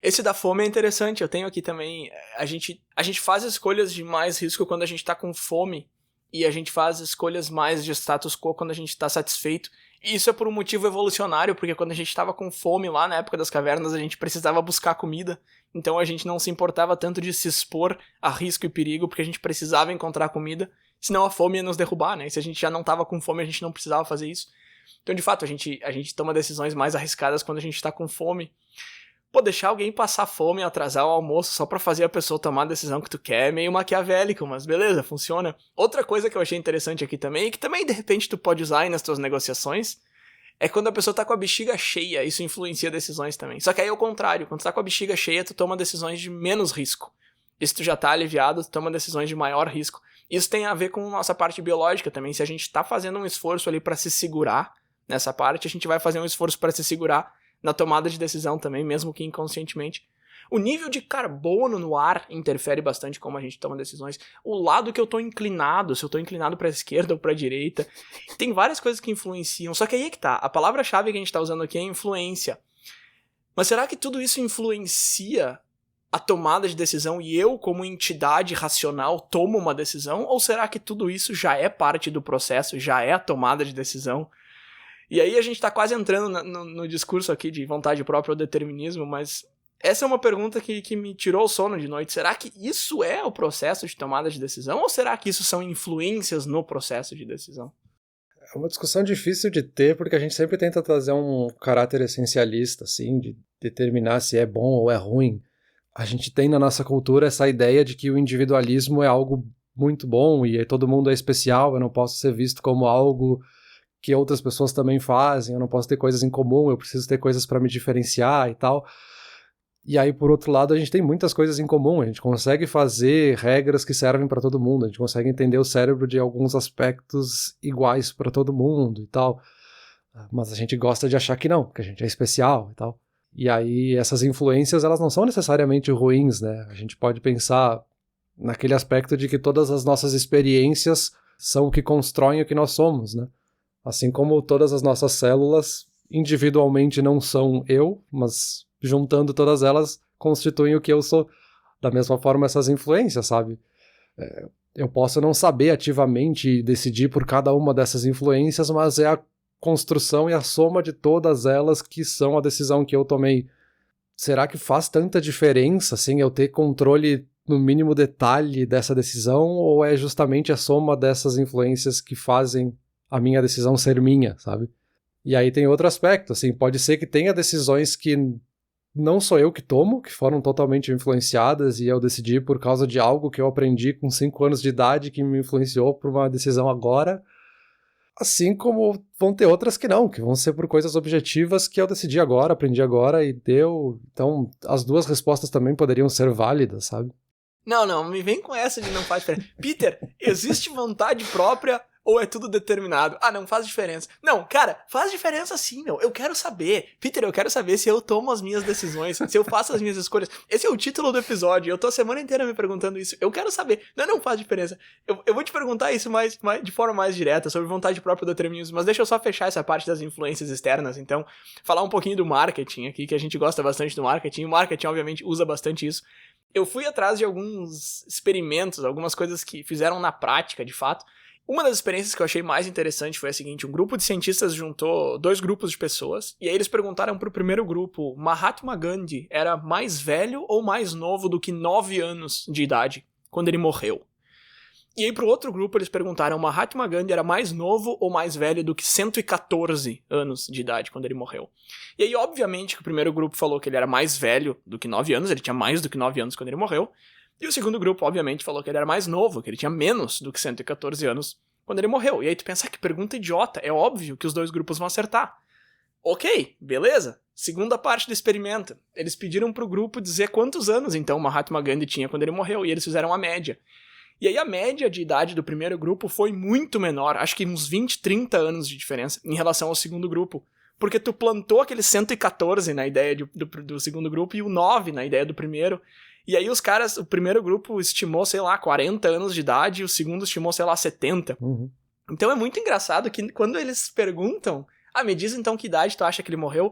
Esse da fome é interessante, eu tenho aqui também, a gente faz escolhas de mais risco quando a gente tá com fome, e a gente faz escolhas mais de status quo quando a gente tá satisfeito. E isso é por um motivo evolucionário, porque quando a gente tava com fome lá na época das cavernas, a gente precisava buscar comida, então a gente não se importava tanto de se expor a risco e perigo, porque a gente precisava encontrar comida, senão a fome ia nos derrubar, né? E se a gente já não tava com fome, a gente não precisava fazer isso. Então, de fato, a gente toma decisões mais arriscadas quando a gente tá com fome. Pô, deixar alguém passar fome e atrasar o almoço só pra fazer a pessoa tomar a decisão que tu quer é meio maquiavélico, mas beleza, funciona. Outra coisa que eu achei interessante aqui também, e que também de repente tu pode usar aí nas tuas negociações, é quando a pessoa tá com a bexiga cheia, isso influencia decisões também. Só que aí é o contrário, quando tu tá com a bexiga cheia, tu toma decisões de menos risco. E se tu já tá aliviado, tu toma decisões de maior risco. Isso tem a ver com nossa parte biológica também, se a gente tá fazendo um esforço ali pra se segurar nessa parte, a gente vai fazer um esforço pra se segurar na tomada de decisão também, mesmo que inconscientemente. O nível de carbono no ar interfere bastante como a gente toma decisões. O lado que eu tô inclinado, se eu tô inclinado pra esquerda ou pra direita. Tem várias coisas que influenciam. Só que aí é que tá. A palavra-chave que a gente tá usando aqui é influência. Mas será que tudo isso influencia a tomada de decisão e eu, como entidade racional, tomo uma decisão? Ou será que tudo isso já é parte do processo, já é a tomada de decisão? E aí a gente tá quase entrando no discurso aqui de vontade própria ou determinismo, mas essa é uma pergunta que me tirou o sono de noite. Será que isso é o processo de tomada de decisão? Ou será que isso são influências no processo de decisão? É uma discussão difícil de ter, porque a gente sempre tenta trazer um caráter essencialista, assim, de determinar se é bom ou é ruim. A gente tem na nossa cultura essa ideia de que o individualismo é algo muito bom e todo mundo é especial, eu não posso ser visto como algo que outras pessoas também fazem, eu não posso ter coisas em comum, eu preciso ter coisas para me diferenciar e tal. E aí, por outro lado, a gente tem muitas coisas em comum, a gente consegue fazer regras que servem para todo mundo, a gente consegue entender o cérebro de alguns aspectos iguais para todo mundo e tal. Mas a gente gosta de achar que não, que a gente é especial e tal. E aí, essas influências, elas não são necessariamente ruins, né? A gente pode pensar naquele aspecto de que todas as nossas experiências são o que constroem o que nós somos, né? Assim como todas as nossas células individualmente não são eu, mas juntando todas elas constituem o que eu sou. Da mesma forma, essas influências, sabe? Eu posso não saber ativamente decidir por cada uma dessas influências, mas é a construção e a soma de todas elas que são a decisão que eu tomei. Será que faz tanta diferença, assim, eu ter controle no mínimo detalhe dessa decisão, ou é justamente a soma dessas influências que fazem a minha decisão ser minha, sabe? E aí tem outro aspecto, assim, pode ser que tenha decisões que não sou eu que tomo, que foram totalmente influenciadas e eu decidi por causa de algo que eu aprendi com 5 anos de idade que me influenciou por uma decisão agora, assim como vão ter outras que não, que vão ser por coisas objetivas que eu decidi agora, aprendi agora e deu. Então, as duas respostas também poderiam ser válidas, sabe? Não, me vem com essa de não faz diferença. Peter, existe vontade própria ou é tudo determinado? Ah, não faz diferença. Não, cara, faz diferença sim, meu. Eu quero saber. Peter, eu quero saber se eu tomo as minhas decisões, se eu faço as minhas escolhas. Esse é o título do episódio. Eu tô a semana inteira me perguntando isso. Eu quero saber. Não faz diferença. Eu vou te perguntar isso de forma mais direta, sobre vontade própria e determinismo, mas deixa eu só fechar essa parte das influências externas, então. Falar um pouquinho do marketing aqui, que a gente gosta bastante do marketing. O marketing, obviamente, usa bastante isso. Eu fui atrás de alguns experimentos, algumas coisas que fizeram na prática, de fato. Uma das experiências que eu achei mais interessante foi a seguinte: um grupo de cientistas juntou 2 grupos de pessoas, e aí eles perguntaram pro primeiro grupo, Mahatma Gandhi era mais velho ou mais novo do que 9 anos de idade, quando ele morreu? E aí pro outro grupo eles perguntaram, Mahatma Gandhi era mais novo ou mais velho do que 114 anos de idade, quando ele morreu? E aí, obviamente, que o primeiro grupo falou que ele era mais velho do que 9 anos, ele tinha mais do que 9 anos quando ele morreu, e o segundo grupo, obviamente, falou que ele era mais novo, que ele tinha menos do que 114 anos quando ele morreu. E aí tu pensa, que pergunta idiota, é óbvio que os 2 grupos vão acertar. Ok, beleza. Segunda parte do experimento. Eles pediram pro grupo dizer quantos anos, então, Mahatma Gandhi tinha quando ele morreu, e eles fizeram a média. E aí a média de idade do primeiro grupo foi muito menor, acho que uns 20, 30 anos de diferença, em relação ao segundo grupo. Porque tu plantou aquele 114 na ideia do segundo grupo e o 9 na ideia do primeiro. E aí os caras, o primeiro grupo estimou, sei lá, 40 anos de idade e o segundo estimou, sei lá, 70. Uhum. Então é muito engraçado que quando eles perguntam, me diz então que idade tu acha que ele morreu?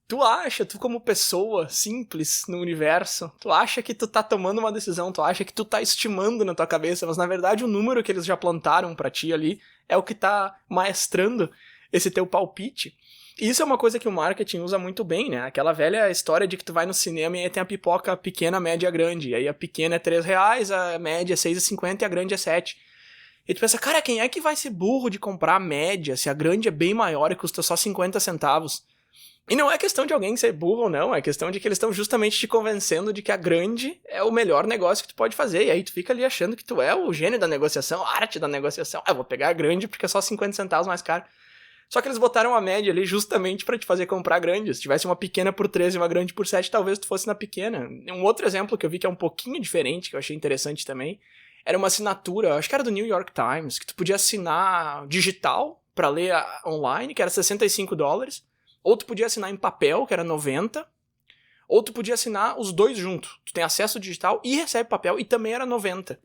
Tu como pessoa simples no universo, tu acha que tu tá tomando uma decisão, tu acha que tu tá estimando na tua cabeça, mas na verdade o número que eles já plantaram pra ti ali é o que tá maestrando esse teu palpite. E isso é uma coisa que o marketing usa muito bem, né? Aquela velha história de que tu vai no cinema e aí tem a pipoca pequena, média, grande. E aí a pequena é R$3, a média é R$6,50 e a grande é 7. E tu pensa, cara, quem é que vai ser burro de comprar a média se a grande é bem maior e custa só 50 centavos? E não é questão de alguém ser burro ou não, é questão de que eles estão justamente te convencendo de que a grande é o melhor negócio que tu pode fazer. E aí tu fica ali achando que tu é o gênio da negociação, a arte da negociação. Eu vou pegar a grande porque é só 50 centavos mais caro. Só que eles botaram a média ali justamente pra te fazer comprar grande. Se tivesse uma pequena por 13 e uma grande por 7, talvez tu fosse na pequena. Um outro exemplo que eu vi que é um pouquinho diferente, que eu achei interessante também, era uma assinatura, acho que era do New York Times, que tu podia assinar digital pra ler online, que era $65, ou tu podia assinar em papel, que era 90, ou tu podia assinar os dois juntos. Tu tem acesso digital e recebe papel, e também era 90.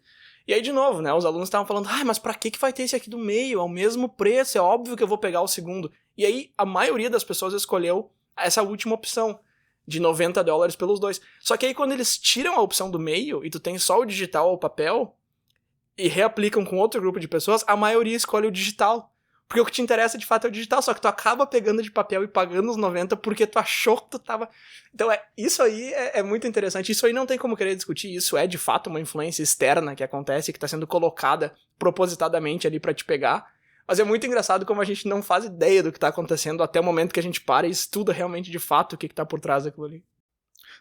E aí, de novo, né, os alunos estavam falando, mas pra que vai ter esse aqui do meio? É o mesmo preço, é óbvio que eu vou pegar o segundo. E aí, a maioria das pessoas escolheu essa última opção, de $90 pelos dois. Só que aí quando eles tiram a opção do meio e tu tem só o digital ou o papel e reaplicam com outro grupo de pessoas, a maioria escolhe o digital. Porque o que te interessa de fato é o digital, só que tu acaba pegando de papel e pagando os 90 porque tu achou que tu tava... Então isso aí é muito interessante, isso aí não tem como querer discutir, isso é de fato uma influência externa que acontece, que tá sendo colocada propositadamente ali pra te pegar, mas é muito engraçado como a gente não faz ideia do que tá acontecendo até o momento que a gente para e estuda realmente de fato o que tá por trás daquilo ali.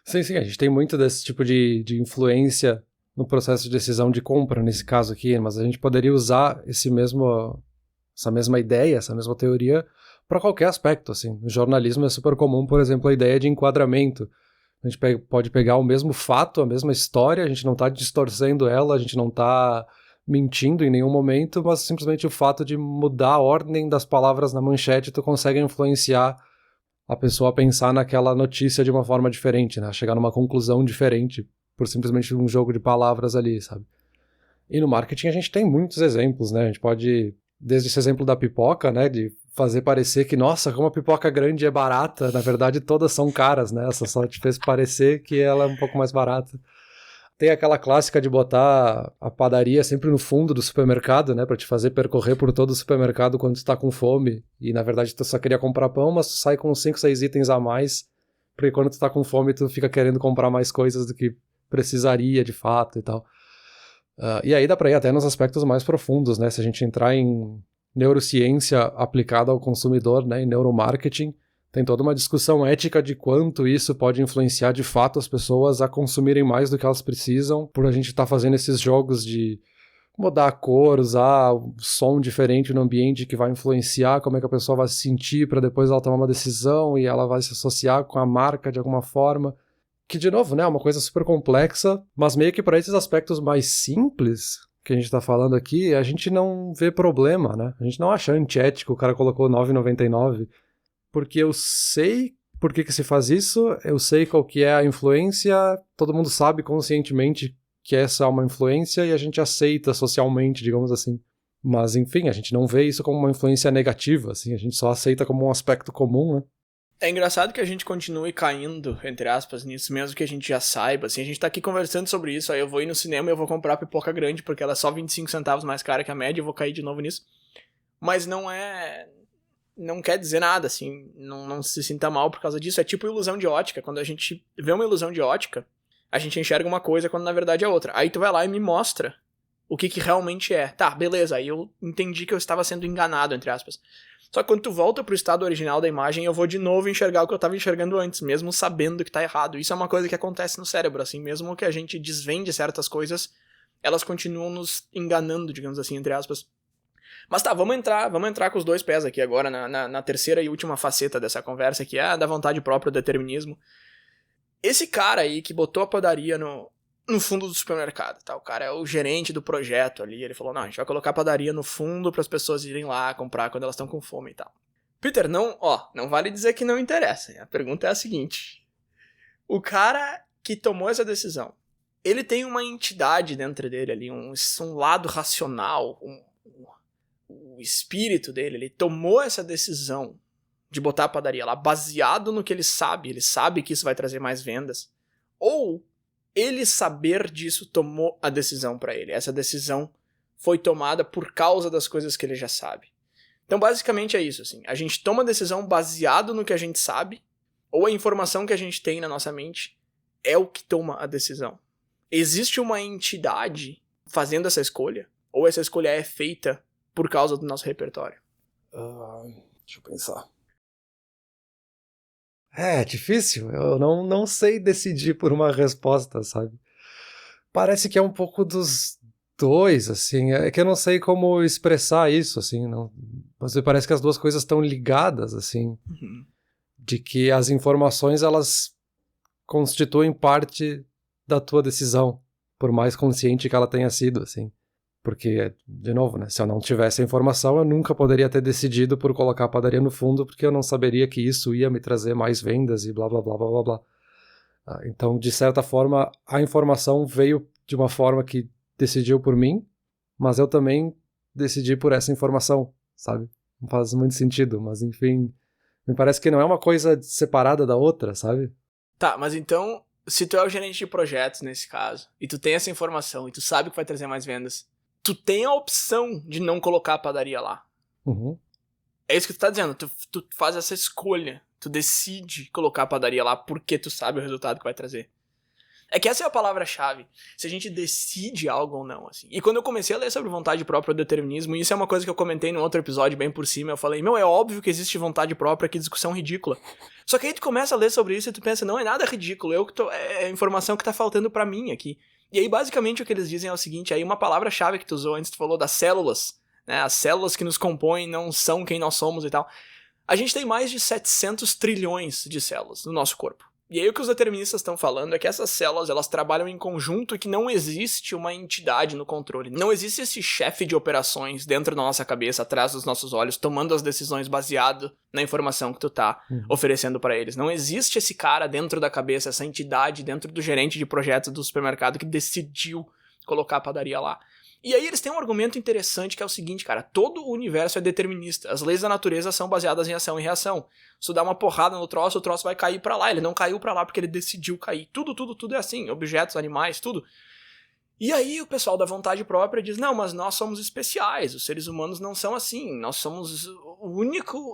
Sim, a gente tem muito desse tipo de influência no processo de decisão de compra, nesse caso aqui, mas a gente poderia usar essa mesma ideia, essa mesma teoria para qualquer aspecto, assim. No jornalismo é super comum, por exemplo, a ideia de enquadramento. A gente pode pegar o mesmo fato, a mesma história, a gente não está distorcendo ela, a gente não está mentindo em nenhum momento, mas simplesmente o fato de mudar a ordem das palavras na manchete, tu consegue influenciar a pessoa a pensar naquela notícia de uma forma diferente, né? A chegar numa conclusão diferente por simplesmente um jogo de palavras ali, sabe? E no marketing a gente tem muitos exemplos, né? A gente pode, desde esse exemplo da pipoca, né? De fazer parecer que, nossa, como a pipoca grande é barata, na verdade todas são caras, né? Essa só te fez parecer que ela é um pouco mais barata. Tem aquela clássica de botar a padaria sempre no fundo do supermercado, né? Pra te fazer percorrer por todo o supermercado quando tu tá com fome. E na verdade tu só queria comprar pão, mas tu sai com 5, 6 itens a mais. Porque quando tu tá com fome tu fica querendo comprar mais coisas do que precisaria de fato e tal. E aí dá pra ir até nos aspectos mais profundos, né? Se a gente entrar em neurociência aplicada ao consumidor, né? Em neuromarketing, tem toda uma discussão ética de quanto isso pode influenciar de fato as pessoas a consumirem mais do que elas precisam, por a gente estar fazendo esses jogos de mudar a cor, usar um som diferente no ambiente que vai influenciar como é que a pessoa vai se sentir para depois ela tomar uma decisão e ela vai se associar com a marca de alguma forma. Que, de novo, né, é uma coisa super complexa, mas meio que para esses aspectos mais simples que a gente tá falando aqui, a gente não vê problema, né? A gente não acha antiético o cara colocou R$9,99, porque eu sei por que se faz isso, eu sei qual que é a influência, todo mundo sabe conscientemente que essa é uma influência e a gente aceita socialmente, digamos assim. Mas, enfim, a gente não vê isso como uma influência negativa, assim, a gente só aceita como um aspecto comum, né? É engraçado que a gente continue caindo, entre aspas, nisso, mesmo que a gente já saiba, assim, a gente tá aqui conversando sobre isso, aí eu vou ir no cinema e eu vou comprar pipoca grande, porque ela é só 25 centavos mais cara que a média, eu vou cair de novo nisso. Mas não quer dizer nada, assim, não se sinta mal por causa disso, é tipo ilusão de ótica, quando a gente vê uma ilusão de ótica, a gente enxerga uma coisa quando na verdade é outra, aí tu vai lá e me mostra o que realmente é. Tá, beleza, aí eu entendi que eu estava sendo enganado, entre aspas. Só que quando tu volta pro estado original da imagem, eu vou de novo enxergar o que eu tava enxergando antes, mesmo sabendo que tá errado. Isso é uma coisa que acontece no cérebro, assim, mesmo que a gente desvende certas coisas, elas continuam nos enganando, digamos assim, entre aspas. Mas tá, vamos entrar com os dois pés aqui agora, na terceira e última faceta dessa conversa, que é a da vontade própria, o determinismo. Esse cara aí que botou a padaria no fundo do supermercado, tá? O cara é o gerente do projeto ali, ele falou, não, a gente vai colocar a padaria no fundo para as pessoas irem lá comprar quando elas estão com fome e tal. Peter, não vale dizer que não interessa, a pergunta é a seguinte, o cara que tomou essa decisão, ele tem uma entidade dentro dele ali, um lado racional, o espírito dele, ele tomou essa decisão de botar a padaria lá, baseado no que ele sabe que isso vai trazer mais vendas, ou ele saber disso tomou a decisão pra ele. Essa decisão foi tomada por causa das coisas que ele já sabe. Então, basicamente é isso, assim. A gente toma a decisão baseado no que a gente sabe, ou a informação que a gente tem na nossa mente é o que toma a decisão. Existe uma entidade fazendo essa escolha, ou essa escolha é feita por causa do nosso repertório? Deixa eu pensar. É difícil, eu não sei decidir por uma resposta, sabe? Parece que é um pouco dos dois, assim, é que eu não sei como expressar isso, assim, não, mas parece que as duas coisas estão ligadas, assim, de que as informações, elas constituem parte da tua decisão, por mais consciente que ela tenha sido, assim. Porque, de novo, né, se eu não tivesse a informação, eu nunca poderia ter decidido por colocar a padaria no fundo, porque eu não saberia que isso ia me trazer mais vendas e blá, blá, blá, blá, blá, blá. Então, de certa forma, a informação veio de uma forma que decidiu por mim, mas eu também decidi por essa informação, sabe? Não faz muito sentido, mas enfim, me parece que não é uma coisa separada da outra, sabe? Tá, mas então, se tu é o gerente de projetos nesse caso, e tu tem essa informação, e tu sabe que vai trazer mais vendas, tu tem a opção de não colocar a padaria lá. Uhum. É isso que tu tá dizendo, tu faz essa escolha, tu decide colocar a padaria lá porque tu sabe o resultado que vai trazer. É que essa é a palavra-chave, se a gente decide algo ou não, assim. E quando eu comecei a ler sobre vontade própria e determinismo, e isso é uma coisa que eu comentei no outro episódio bem por cima, eu falei, é óbvio que existe vontade própria, que discussão ridícula. Só que aí tu começa a ler sobre isso e tu pensa, não é nada ridículo, é a informação que tá faltando pra mim aqui. E aí basicamente o que eles dizem é o seguinte, aí uma palavra-chave que tu usou antes, tu falou das células, né, as células que nos compõem não são quem nós somos e tal. A gente tem mais de 700 trilhões de células no nosso corpo. E aí o que os deterministas estão falando é que essas células, elas trabalham em conjunto e que não existe uma entidade no controle. Não existe esse chefe de operações dentro da nossa cabeça, atrás dos nossos olhos, tomando as decisões baseado na informação que tu tá oferecendo pra eles. Não existe esse cara dentro da cabeça, essa entidade dentro do gerente de projetos do supermercado que decidiu colocar a padaria lá. E aí eles têm um argumento interessante que é o seguinte, cara, todo o universo é determinista, as leis da natureza são baseadas em ação e reação. Se tu dá uma porrada no troço, o troço vai cair pra lá, ele não caiu pra lá porque ele decidiu cair. Tudo é assim, objetos, animais, tudo. E aí o pessoal da vontade própria diz, não, mas nós somos especiais, os seres humanos não são assim, nós somos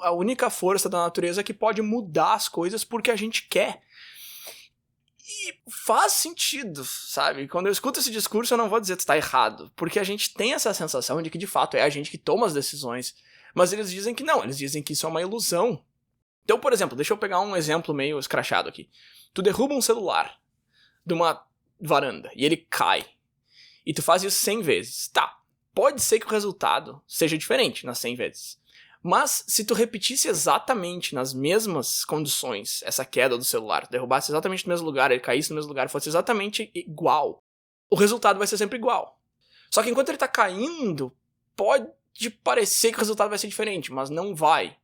a única força da natureza que pode mudar as coisas porque a gente quer. E faz sentido, sabe? Quando eu escuto esse discurso, eu não vou dizer que tá errado, porque a gente tem essa sensação de que, de fato, é a gente que toma as decisões, mas eles dizem que não, eles dizem que isso é uma ilusão. Então, por exemplo, deixa eu pegar um exemplo meio escrachado aqui. Tu derruba um celular de uma varanda e ele cai, e tu faz isso 100 vezes. Tá, pode ser que o resultado seja diferente nas 100 vezes. Mas se tu repetisse exatamente nas mesmas condições essa queda do celular, derrubasse exatamente no mesmo lugar, ele caísse no mesmo lugar, fosse exatamente igual, o resultado vai ser sempre igual. Só que enquanto ele tá caindo, pode parecer que o resultado vai ser diferente, mas não vai.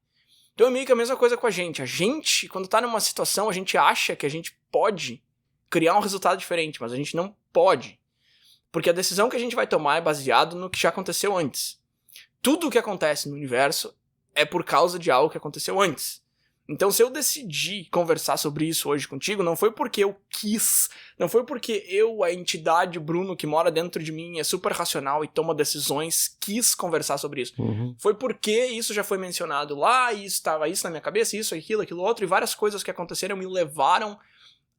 Então é meio que a mesma coisa com a gente. A gente, quando tá numa situação, a gente acha que a gente pode criar um resultado diferente, mas a gente não pode. Porque a decisão que a gente vai tomar é baseada no que já aconteceu antes. Tudo o que acontece no universo é por causa de algo que aconteceu antes. Então, se eu decidi conversar sobre isso hoje contigo, não foi porque eu quis, não foi porque eu, a entidade Bruno, que mora dentro de mim, é super racional e toma decisões, quis conversar sobre isso. Foi porque isso já foi mencionado lá, e estava isso na minha cabeça, isso, aquilo outro, e várias coisas que aconteceram me levaram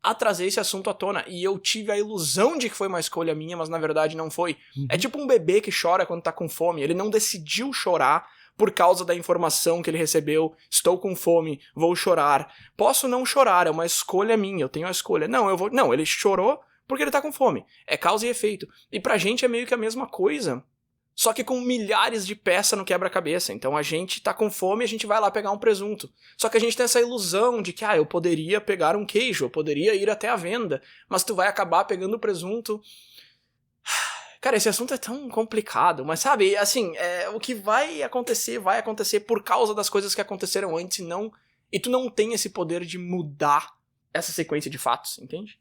a trazer esse assunto à tona. E eu tive a ilusão de que foi uma escolha minha, mas na verdade não foi. É tipo um bebê que chora quando tá com fome. Ele não decidiu chorar por causa da informação que ele recebeu, estou com fome, vou chorar. Posso não chorar, é uma escolha minha, eu tenho a escolha. Não, ele chorou porque ele tá com fome. É causa e efeito. E pra gente é meio que a mesma coisa, só que com milhares de peças no quebra-cabeça. Então a gente tá com fome e a gente vai lá pegar um presunto. Só que a gente tem essa ilusão de que, eu poderia pegar um queijo, eu poderia ir até a venda, mas tu vai acabar pegando o presunto. Cara, esse assunto é tão complicado, mas sabe, assim, o que vai acontecer por causa das coisas que aconteceram antes e tu não tem esse poder de mudar essa sequência de fatos, entende?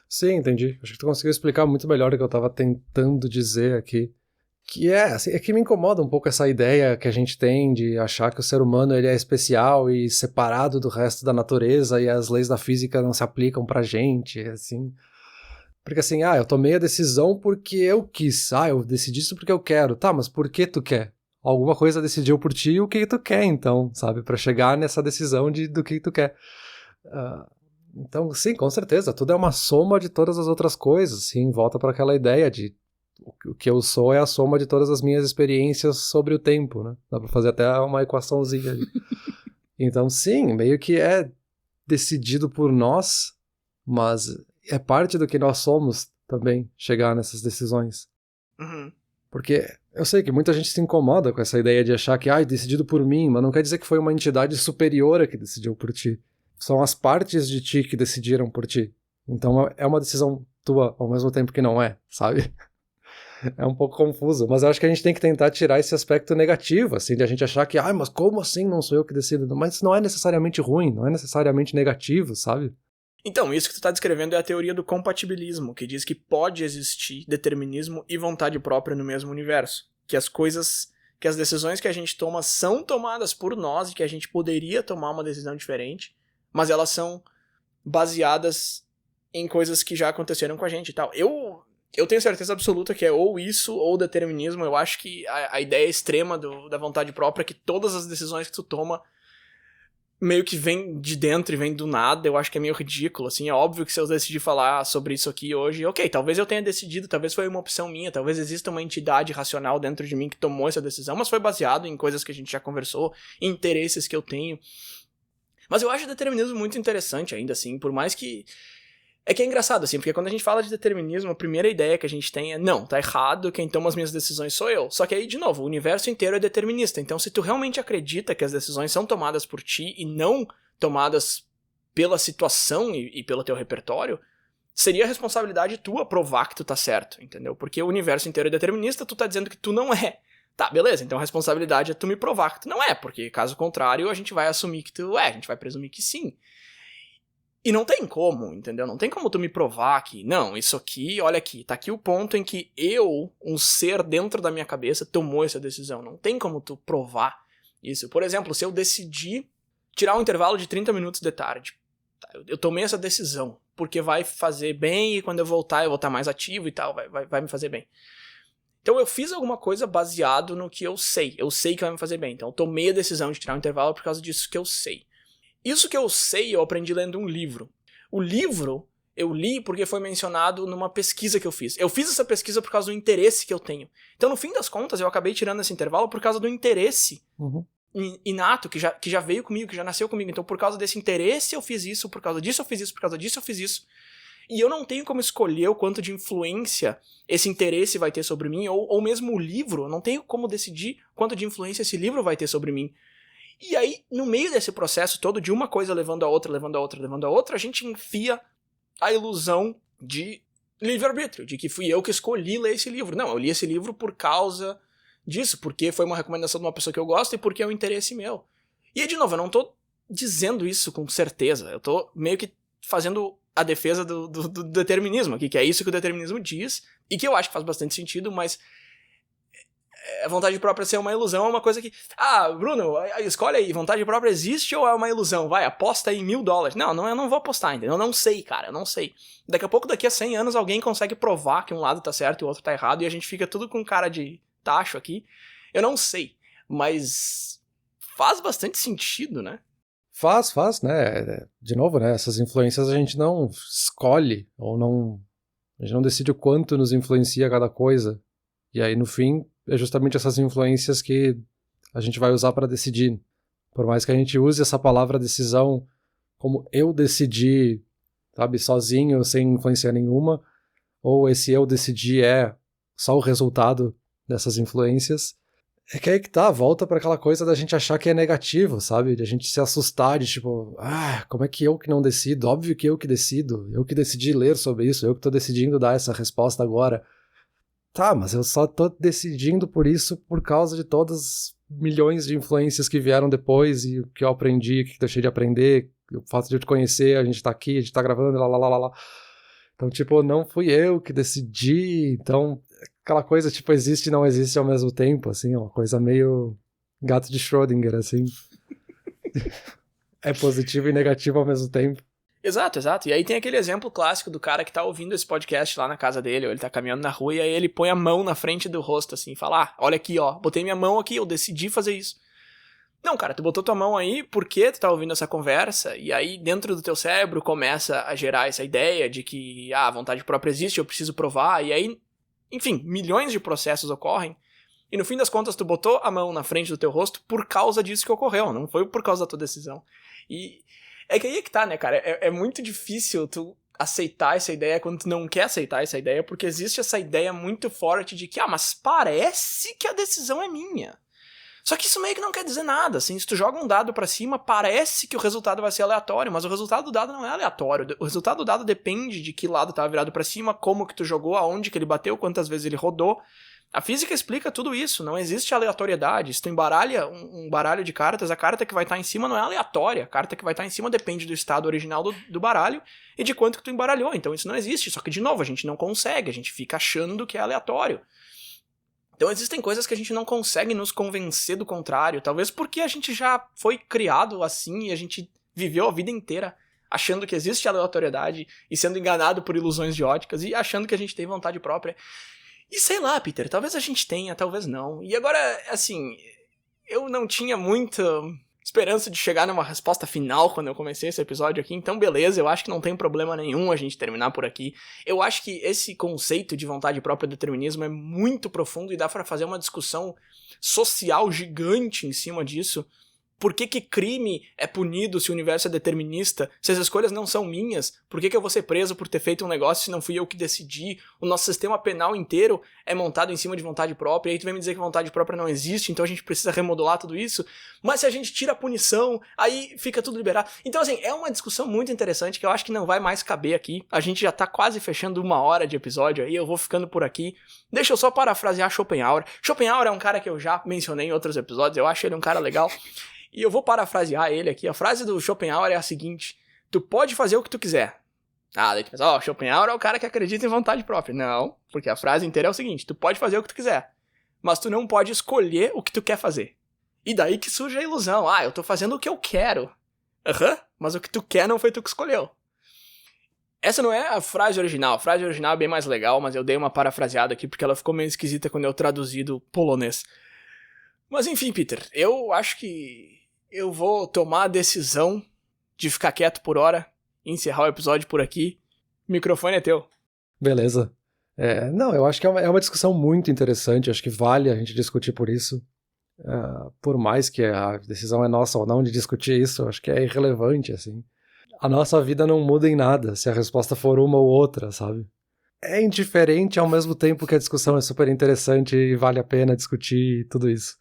Sim, entendi. Acho que tu conseguiu explicar muito melhor o que eu tava tentando dizer aqui. Que assim, é que me incomoda um pouco essa ideia que a gente tem de achar que o ser humano ele é especial e separado do resto da natureza e as leis da física não se aplicam pra gente, assim. Porque assim, eu tomei a decisão porque eu quis. Eu decidi isso porque eu quero. Tá, mas por que tu quer? Alguma coisa decidiu por ti o que tu quer, então, sabe? Pra chegar nessa decisão do que tu quer. Então, sim, com certeza. Tudo é uma soma de todas as outras coisas. Sim, volta para aquela ideia de o que eu sou é a soma de todas as minhas experiências sobre o tempo, né? Dá pra fazer até uma equaçãozinha ali. Então, sim, meio que é decidido por nós, mas é parte do que nós somos também chegar nessas decisões. Porque eu sei que muita gente se incomoda com essa ideia de achar que, decidido por mim, mas não quer dizer que foi uma entidade superior que decidiu por ti. São as partes de ti que decidiram por ti. Então é uma decisão tua ao mesmo tempo que não é, sabe? É um pouco confuso, mas eu acho que a gente tem que tentar tirar esse aspecto negativo, assim, de a gente achar que, mas como assim não sou eu que decido? Mas isso não é necessariamente ruim, não é necessariamente negativo, sabe? Então, isso que tu tá descrevendo é a teoria do compatibilismo, que diz que pode existir determinismo e vontade própria no mesmo universo. Que as decisões que a gente toma são tomadas por nós e que a gente poderia tomar uma decisão diferente, mas elas são baseadas em coisas que já aconteceram com a gente e tal. Eu tenho certeza absoluta que é ou isso ou determinismo. Eu acho que a ideia extrema da vontade própria é que todas as decisões que tu toma meio que vem de dentro e vem do nada. Eu acho que é meio ridículo, assim. É óbvio que se eu decidir falar sobre isso aqui hoje, ok, talvez eu tenha decidido, talvez foi uma opção minha, talvez exista uma entidade racional dentro de mim que tomou essa decisão, mas foi baseado em coisas que a gente já conversou, em interesses que eu tenho. Mas eu acho o determinismo muito interessante ainda, assim, por mais que... É que é engraçado, assim, porque quando a gente fala de determinismo, a primeira ideia que a gente tem é, não, tá errado, quem toma as minhas decisões sou eu. Só que aí, de novo, o universo inteiro é determinista. Então, se tu realmente acredita que as decisões são tomadas por ti e não tomadas pela situação e pelo teu repertório, seria responsabilidade tua provar que tu tá certo, entendeu? Porque o universo inteiro é determinista, tu tá dizendo que tu não é. Tá, beleza, então a responsabilidade é tu me provar que tu não é, porque caso contrário, a gente vai assumir que tu é, a gente vai presumir que sim. E não tem como, entendeu? Não tem como tu me provar que, não, isso aqui, olha aqui, tá aqui o ponto em que eu, um ser dentro da minha cabeça, tomou essa decisão. Não tem como tu provar isso. Por exemplo, se eu decidir tirar um intervalo de 30 minutos de tarde, eu tomei essa decisão, porque vai fazer bem e quando eu voltar eu vou estar mais ativo e tal, vai me fazer bem. Então eu fiz alguma coisa baseado no que eu sei que vai me fazer bem. Então eu tomei a decisão de tirar um intervalo por causa disso que eu sei. Isso que eu sei, eu aprendi lendo um livro. O livro eu li porque foi mencionado numa pesquisa que eu fiz. Eu fiz essa pesquisa por causa do interesse que eu tenho. Então, no fim das contas, eu acabei tirando esse intervalo por causa do interesse inato, que já veio comigo, que já nasceu comigo. Então, por causa desse interesse, eu fiz isso, por causa disso eu fiz isso, por causa disso eu fiz isso. E eu não tenho como escolher o quanto de influência esse interesse vai ter sobre mim, ou mesmo o livro, eu não tenho como decidir quanto de influência esse livro vai ter sobre mim. E aí, no meio desse processo todo, de uma coisa levando a outra, levando a outra, levando a outra, a gente enfia a ilusão de livre-arbítrio, de que fui eu que escolhi ler esse livro. Não, eu li esse livro por causa disso, porque foi uma recomendação de uma pessoa que eu gosto e porque é um interesse meu. E, de novo, eu não tô dizendo isso com certeza, eu tô meio que fazendo a defesa do determinismo aqui, que é isso que o determinismo diz, e que eu acho que faz bastante sentido, mas... a vontade própria ser uma ilusão é uma coisa que... Ah, Bruno, escolhe aí, vontade própria existe ou é uma ilusão? Vai, aposta aí $1.000. Não, eu não vou apostar, entendeu? Eu não sei, cara, eu não sei. Daqui a pouco, daqui a 100 anos, alguém consegue provar que um lado tá certo e o outro tá errado e a gente fica tudo com cara de tacho aqui. Eu não sei, mas faz bastante sentido, né? Faz, né? De novo, né? Essas influências a gente não escolhe, ou não... A gente não decide o quanto nos influencia cada coisa. E aí, no fim... é justamente essas influências que a gente vai usar para decidir. Por mais que a gente use essa palavra decisão como eu decidi, sabe, sozinho, sem influência nenhuma, ou esse eu decidi é só o resultado dessas influências, é que aí que tá, volta para aquela coisa da gente achar que é negativo, sabe? De a gente se assustar de tipo, como é que eu que não decido? Óbvio que eu que decido, eu que decidi ler sobre isso, eu que tô decidindo dar essa resposta agora. Tá, mas eu só tô decidindo por isso por causa de todas milhões de influências que vieram depois e o que eu aprendi, o que eu deixei de aprender, o fato de eu te conhecer, a gente tá aqui, a gente tá gravando, lá. Então, tipo, não fui eu que decidi, então aquela coisa, tipo, existe e não existe ao mesmo tempo, assim, uma coisa meio gato de Schrödinger, assim. É positivo e negativo ao mesmo tempo. Exato. E aí tem aquele exemplo clássico do cara que tá ouvindo esse podcast lá na casa dele, ou ele tá caminhando na rua, e aí ele põe a mão na frente do rosto, assim, e fala, olha aqui, ó, botei minha mão aqui, eu decidi fazer isso. Não, cara, tu botou tua mão aí porque tu tá ouvindo essa conversa, e aí dentro do teu cérebro começa a gerar essa ideia de que, a vontade própria existe, eu preciso provar, e aí, enfim, milhões de processos ocorrem, e no fim das contas tu botou a mão na frente do teu rosto por causa disso que ocorreu, não foi por causa da tua decisão. E... é que aí é que tá, né, cara? É muito difícil tu aceitar essa ideia quando tu não quer aceitar essa ideia, porque existe essa ideia muito forte de que, mas parece que a decisão é minha. Só que isso meio que não quer dizer nada, assim, se tu joga um dado pra cima, parece que o resultado vai ser aleatório, mas o resultado do dado não é aleatório. O resultado do dado depende de que lado tava virado pra cima, como que tu jogou, aonde que ele bateu, quantas vezes ele rodou. A física explica tudo isso, não existe aleatoriedade. Se tu embaralha um baralho de cartas, a carta que vai estar em cima não é aleatória. A carta que vai estar em cima depende do estado original do baralho e de quanto que tu embaralhou. Então isso não existe. Só que, de novo, a gente não consegue. A gente fica achando que é aleatório. Então existem coisas que a gente não consegue nos convencer do contrário. Talvez porque a gente já foi criado assim e a gente viveu a vida inteira achando que existe aleatoriedade e sendo enganado por ilusões de óticas e achando que a gente tem vontade própria. E sei lá, Peter, talvez a gente tenha, talvez não. E agora, assim, eu não tinha muita esperança de chegar numa resposta final quando eu comecei esse episódio aqui, então beleza, eu acho que não tem problema nenhum a gente terminar por aqui. Eu acho que esse conceito de vontade própria e determinismo é muito profundo e dá pra fazer uma discussão social gigante em cima disso. Por que crime é punido se o universo é determinista? Se as escolhas não são minhas, por que eu vou ser preso por ter feito um negócio se não fui eu que decidi? O nosso sistema penal inteiro é montado em cima de vontade própria, e aí tu vem me dizer que vontade própria não existe, então a gente precisa remodular tudo isso. Mas se a gente tira a punição, aí fica tudo liberado. Então assim, é uma discussão muito interessante que eu acho que não vai mais caber aqui. A gente já tá quase fechando 1 hora de episódio aí, eu vou ficando por aqui. Deixa eu só parafrasear Schopenhauer. Schopenhauer é um cara que eu já mencionei em outros episódios, eu acho ele um cara legal. E eu vou parafrasear ele aqui. A frase do Schopenhauer é a seguinte: tu pode fazer o que tu quiser. Ah, daí tu pensa, Schopenhauer é o cara que acredita em vontade própria. Não, porque a frase inteira é o seguinte: tu pode fazer o que tu quiser, mas tu não pode escolher o que tu quer fazer. E daí que surge a ilusão. Eu tô fazendo o que eu quero. Mas o que tu quer não foi tu que escolheu. Essa não é a frase original. A frase original é bem mais legal, mas eu dei uma parafraseada aqui porque ela ficou meio esquisita quando eu traduzi do polonês. Mas enfim, Peter, eu acho que eu vou tomar a decisão de ficar quieto por hora e encerrar o episódio por aqui. O microfone é teu. Beleza. Não, eu acho que é uma discussão muito interessante, acho que vale a gente discutir por isso. Por mais que a decisão é nossa ou não de discutir isso, acho que é irrelevante, assim. A nossa vida não muda em nada se a resposta for uma ou outra, sabe? É indiferente ao mesmo tempo que a discussão é super interessante e vale a pena discutir tudo isso.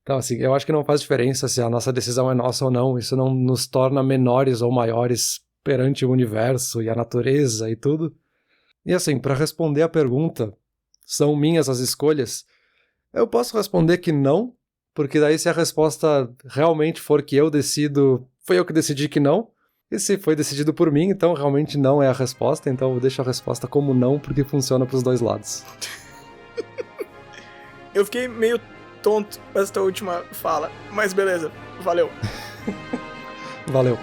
Então, assim, eu acho que não faz diferença se a nossa decisão é nossa ou não. Isso não nos torna menores ou maiores perante o universo e a natureza e tudo. E assim, para responder a pergunta, são minhas as escolhas? Eu posso responder que não, porque daí se a resposta realmente for que eu decido, foi eu que decidi que não. E se foi decidido por mim, então realmente não é a resposta. Então eu deixo a resposta como não, porque funciona pros dois lados. Eu fiquei meio tonto com esta última fala, mas beleza, valeu. Valeu.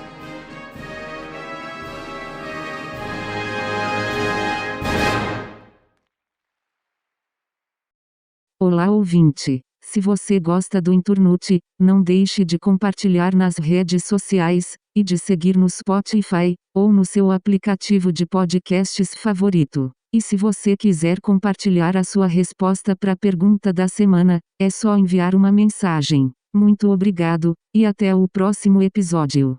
Olá, ouvinte. Se você gosta do Inturnute, não deixe de compartilhar nas redes sociais e de seguir no Spotify ou no seu aplicativo de podcasts favorito. E se você quiser compartilhar a sua resposta para a pergunta da semana, é só enviar uma mensagem. Muito obrigado, e até o próximo episódio.